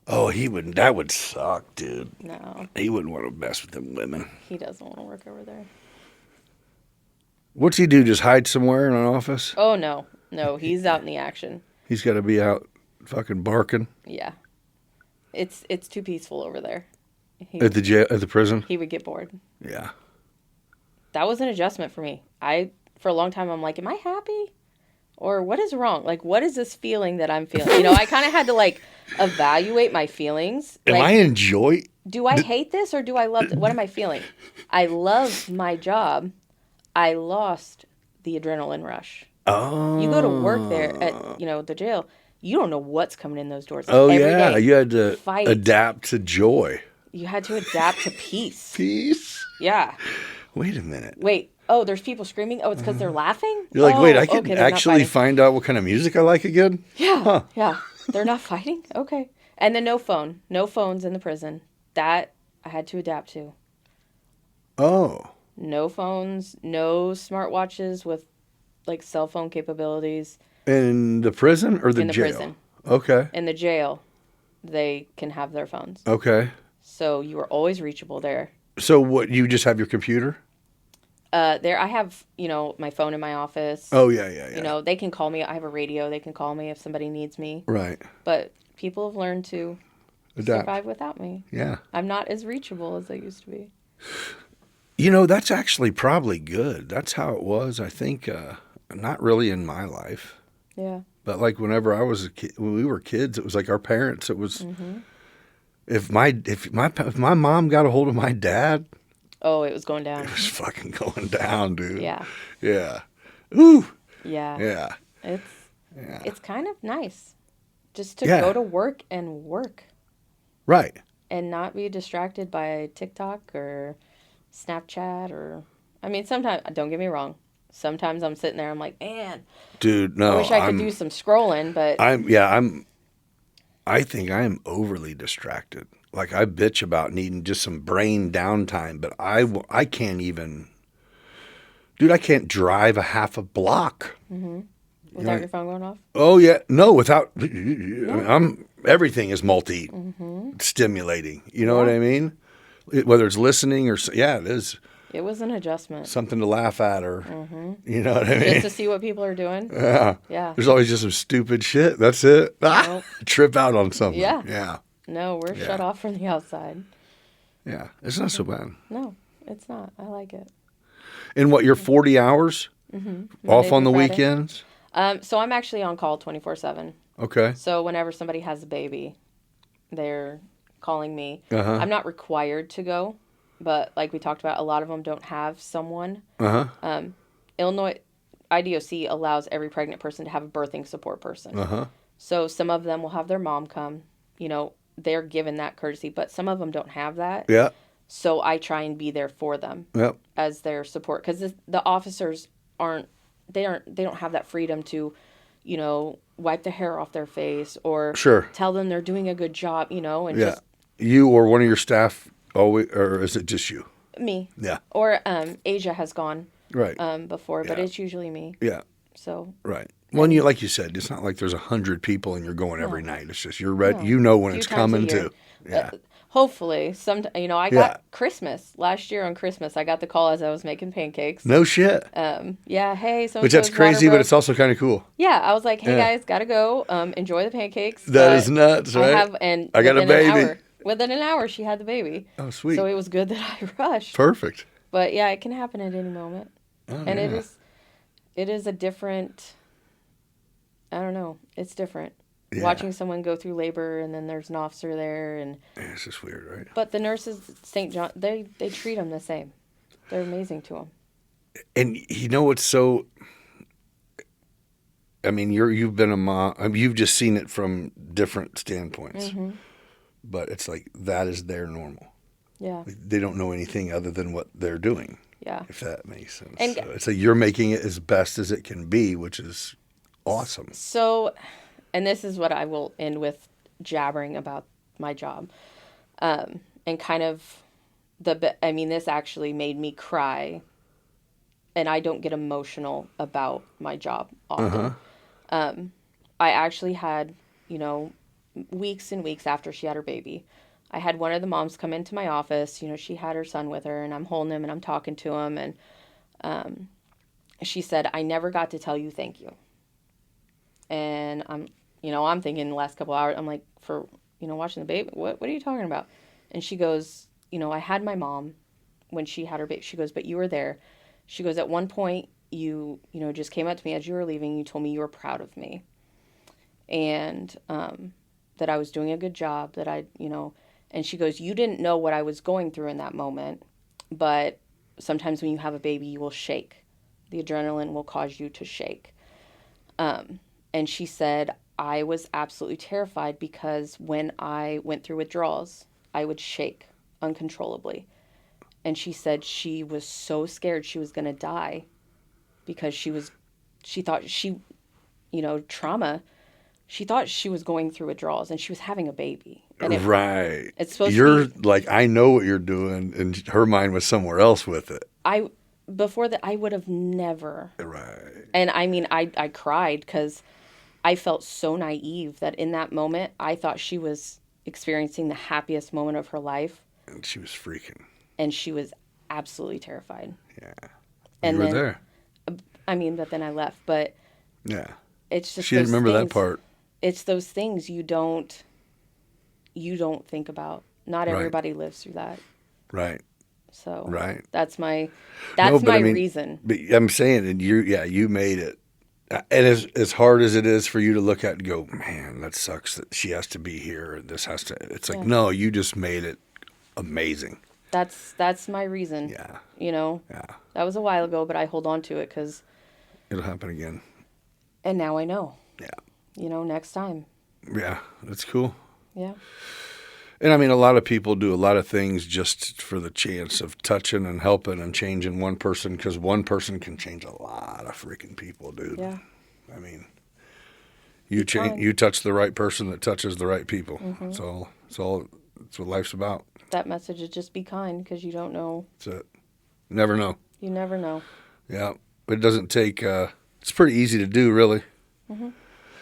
Oh, he wouldn't. That would suck, dude. No, He wouldn't want to mess with them women. he doesn't want to work over there. What's he do? Just hide somewhere in an office? Oh no, he's out in the action. He's got to be out fucking barking. Yeah. It's too peaceful over there. At the jail, at the prison? He would get bored. Yeah. That was an adjustment for me. For a long time, I'm like, am I happy? Or what is wrong? Like, what is this feeling that I'm feeling? You know, I kind of had to, like, evaluate my feelings. Am Like, I enjoy... do I hate this or do I love it? What am I feeling? I loved my job. I lost the adrenaline rush. Oh. You go to work there at, the jail. You don't know what's coming in those doors. Oh, Every yeah. day. You had to Fight. adapt to joy. You had to adapt to peace. Peace? Yeah. Wait a minute. Wait. Oh, there's people screaming. Oh, it's because they're laughing? You're like, wait, I can okay, they're not actually fighting. find out what kind of music I like again? Yeah. Huh. Yeah. They're not fighting? Okay. And then no phone. No phones in the prison. That I had to adapt to. Oh. No phones. No smartwatches with, like, cell phone capabilities. In the prison or the In the jail? prison. Okay. In the jail, they can have their phones. Okay. So you are always reachable there. So what, you just have your computer? There I have, my phone in my office. Oh, yeah. They can call me. I have a radio. They can call me if somebody needs me. Right. But people have learned to Adapt. survive without me. Yeah. I'm not as reachable as I used to be. That's actually probably good. That's how it was, I think, not really in my life. Yeah. But like whenever I was a kid, when we were kids, it was like our parents. It was if my mom got a hold of my dad, Oh, it was going down. it was fucking going down, dude. Yeah. Yeah. Ooh. Yeah. Yeah. It's kind of nice just to Yeah. go to work and work Right. and not be distracted by TikTok or Snapchat sometimes, don't get me wrong. Sometimes I'm sitting there, I'm like, man, Dude, no. I wish I could do some scrolling, but I think I am overly distracted. Like I bitch about needing just some brain downtime, but I can't even, dude, I can't drive a half a block. without your phone going off. Oh yeah, no, without, everything is stimulating. You know what I mean? Whether it's listening or, it is It was an adjustment. something to laugh at or, you know what I mean? Just to see what people are doing. Yeah. Yeah. There's always just some stupid shit. That's it. Nope. Trip out on something. Yeah. Yeah. No, we're shut off from the outside. Yeah. It's not so bad. No, it's not. I like it. And what, you're 40 hours off Monday on the through Friday. weekends? So I'm actually on call 24/7. Okay. So whenever somebody has a baby, they're calling me. Uh-huh. I'm not required to go, but like we talked about, a lot of them don't have someone. Uh-huh. Illinois IDOC allows every pregnant person to have a birthing support person. Uh-huh. So some of them will have their mom come. They're given that courtesy, but some of them don't have that. Yeah. So I try and be there for them Yep. as their support, because the officers they don't have that freedom to, wipe the hair off their face or Sure. tell them they're doing a good job, and Yeah. just You or one of your staff always, or is it just you? me. Yeah. Or Asia has gone Right. before, but Yeah. it's usually me. Yeah. So Right. Well, and like you said, it's not like there's 100 people and you're going every night. It's just you're ready. You know when few it's times a coming year. too. Yeah. Hopefully, I Yeah. got Christmas last year on Christmas. I got the call as I was making pancakes. No shit. Yeah, hey, so Which that's crazy, but it's also kind of cool. yeah. I was like, hey Yeah. guys, gotta go. Enjoy the pancakes. That but is nuts, right? I got a baby. Within an hour, she had the baby. Oh, sweet. So it was good that I rushed. Perfect. But yeah, it can happen at any moment, and it is a different. I don't know. It's different. Yeah. Watching someone go through labor, and then there's an officer there, and Yeah, it's just weird, right? but the nurses, St. John, they treat them the same. They're amazing to them. And it's so. I mean, you've been a mom. I mean, you've just seen it from different standpoints, but it's like that is their normal. Yeah. They don't know anything other than what they're doing. Yeah. If that makes sense. And- So it's like you're making it as best as it can be, which is awesome. So, and this is what I will end with jabbering about my job. And kind of this actually made me cry. And I don't get emotional about my job often. I actually had, weeks and weeks after she had her baby, I had one of the moms come into my office. She had her son with her, and I'm holding him and I'm talking to him. And she said, I never got to tell you thank you. And I'm thinking the last couple hours, I'm like, for watching the baby. What are you talking about? And she goes, I had my mom when she had her baby. She goes, but you were there. She goes, at one point, just came up to me as you were leaving. You told me you were proud of me. And that I was doing a good job, and she goes, you didn't know what I was going through in that moment, but sometimes when you have a baby, you will shake. The adrenaline will cause you to shake. And she said, I was absolutely terrified because when I went through withdrawals, I would shake uncontrollably. And she said she was so scared she was going to die because she thought trauma. She thought she was going through withdrawals and she was having a baby. And right. It's supposed you're to be, like, I know what you're doing. And her mind was somewhere else with it. Before that, I would have never. Right. And I mean, I cried because I felt so naive that in that moment, I thought she was experiencing the happiest moment of her life. And she was freaking. And she was absolutely terrified. Yeah. And you were then, there. I mean, but then I left. But yeah, it's just she didn't remember things, that part. It's those things you don't think about. Not everybody lives through that. Right. So right. That's my reason. But I'm saying, and you made it. And as hard as it is for you to look at and go, man, that sucks that she has to be here. And this has to. It's like, no, you just made it amazing. That's my reason. Yeah. Yeah. That was a while ago, but I hold on to it because it'll happen again. And now I know. Yeah. Next time. Yeah, that's cool. Yeah. And I mean, a lot of people do a lot of things just for the chance of touching and helping and changing one person, because one person can change a lot of freaking people, dude. Yeah. I mean, you touch the right person that touches the right people. Mm-hmm. That's what life's about. That message is just be kind, because you don't know. That's it. Never know. You never know. Yeah. It doesn't take, it's pretty easy to do, really. Mm-hmm.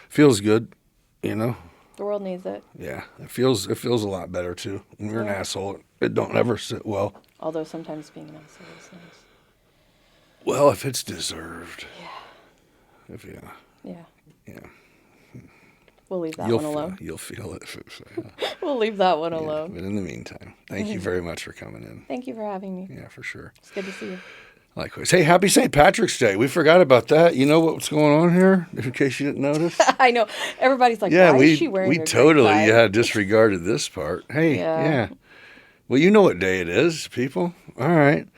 Feels good, The world needs it. Yeah. It feels a lot better, too. When you're an asshole, it don't ever sit well. Although sometimes being an asshole is nice. Well, if it's deserved. Yeah. Yeah. We'll leave that one alone. You'll feel it. We'll leave that one alone. But in the meantime, thank you very much for coming in. Thank you for having me. Yeah, for sure. It's good to see you. Likewise. Hey, happy St. Patrick's Day. We forgot about that. You know what's going on here, in case you didn't notice? I know. Everybody's like, why is she wearing we a totally disregarded this part. Hey, yeah. Well, you know what day it is, people. All right.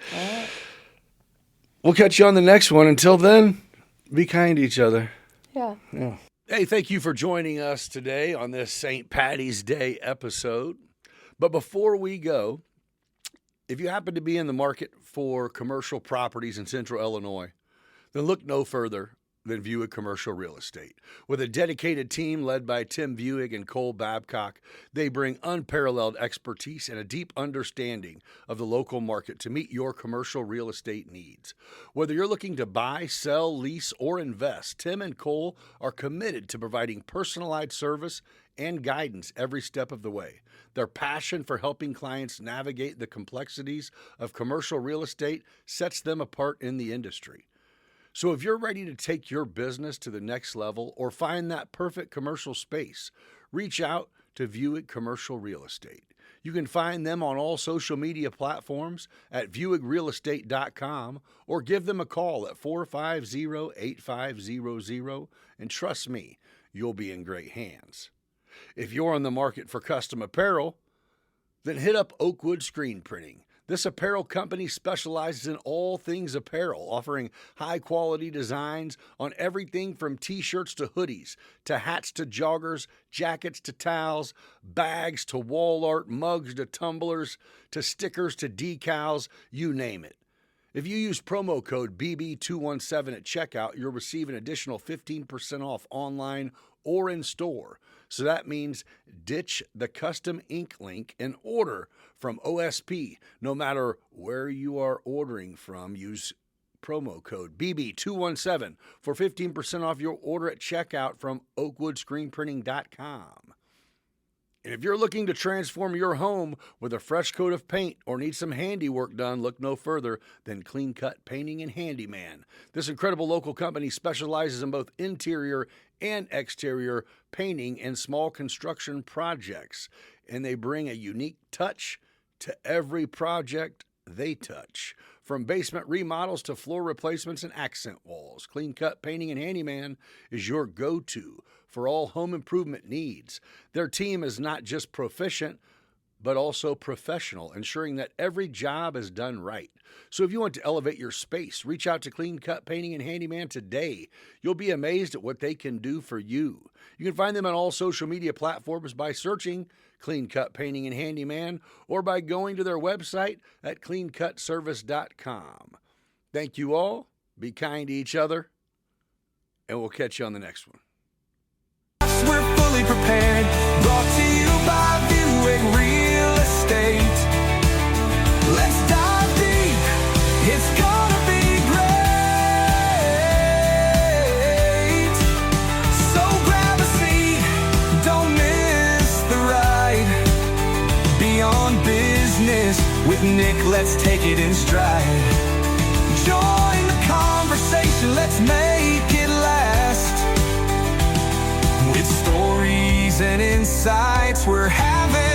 We'll catch you on the next one. Until then, be kind to each other. Yeah. Hey, thank you for joining us today on this St. Patty's Day episode. But before we go, if you happen to be in the market for commercial properties in Central Illinois, then look no further than Buick Commercial Real Estate. With a dedicated team led by Tim Buick and Cole Babcock, they bring unparalleled expertise and a deep understanding of the local market to meet your commercial real estate needs. Whether you're looking to buy, sell, lease, or invest, Tim and Cole are committed to providing personalized service and guidance every step of the way. Their passion for helping clients navigate the complexities of commercial real estate sets them apart in the industry. So if you're ready to take your business to the next level or find that perfect commercial space, reach out to Buick Commercial Real Estate. You can find them on all social media platforms at buickrealestate.com or give them a call at 450-8500, and trust me, you'll be in great hands. If you're on the market for custom apparel, then hit up Oakwood Screen Printing. This apparel company specializes in all things apparel, offering high-quality designs on everything from t-shirts to hoodies, to hats to joggers, jackets to towels, bags to wall art, mugs to tumblers, to stickers to decals, you name it. If you use promo code BB217 at checkout, you'll receive an additional 15% off online or in store. So that means ditch the custom ink link and order from OSP. No matter where you are ordering from, use promo code BB217 for 15% off your order at checkout from oakwoodscreenprinting.com. And if you're looking to transform your home with a fresh coat of paint or need some handiwork done, look no further than Clean Cut Painting and Handyman. This incredible local company specializes in both interior and exterior painting and small construction projects. And they bring a unique touch to every project they touch. From basement remodels to floor replacements and accent walls, Clean Cut Painting and Handyman is your go-to for all home improvement needs. Their team is not just proficient, but also professional, ensuring that every job is done right. So if you want to elevate your space, reach out to Clean Cut Painting and Handyman today. You'll be amazed at what they can do for you. You can find them on all social media platforms by searching Clean Cut Painting and Handyman or by going to their website at cleancutservice.com. Thank you all. Be kind to each other, and we'll catch you on the next one. We're fully prepared, brought to you by Buick Real Estate. Let's dive deep, it's gonna be great. So grab a seat, don't miss the ride. Beyond business with Nick, let's take it in stride. Join the conversation, let's make it last. With stories and insights we're having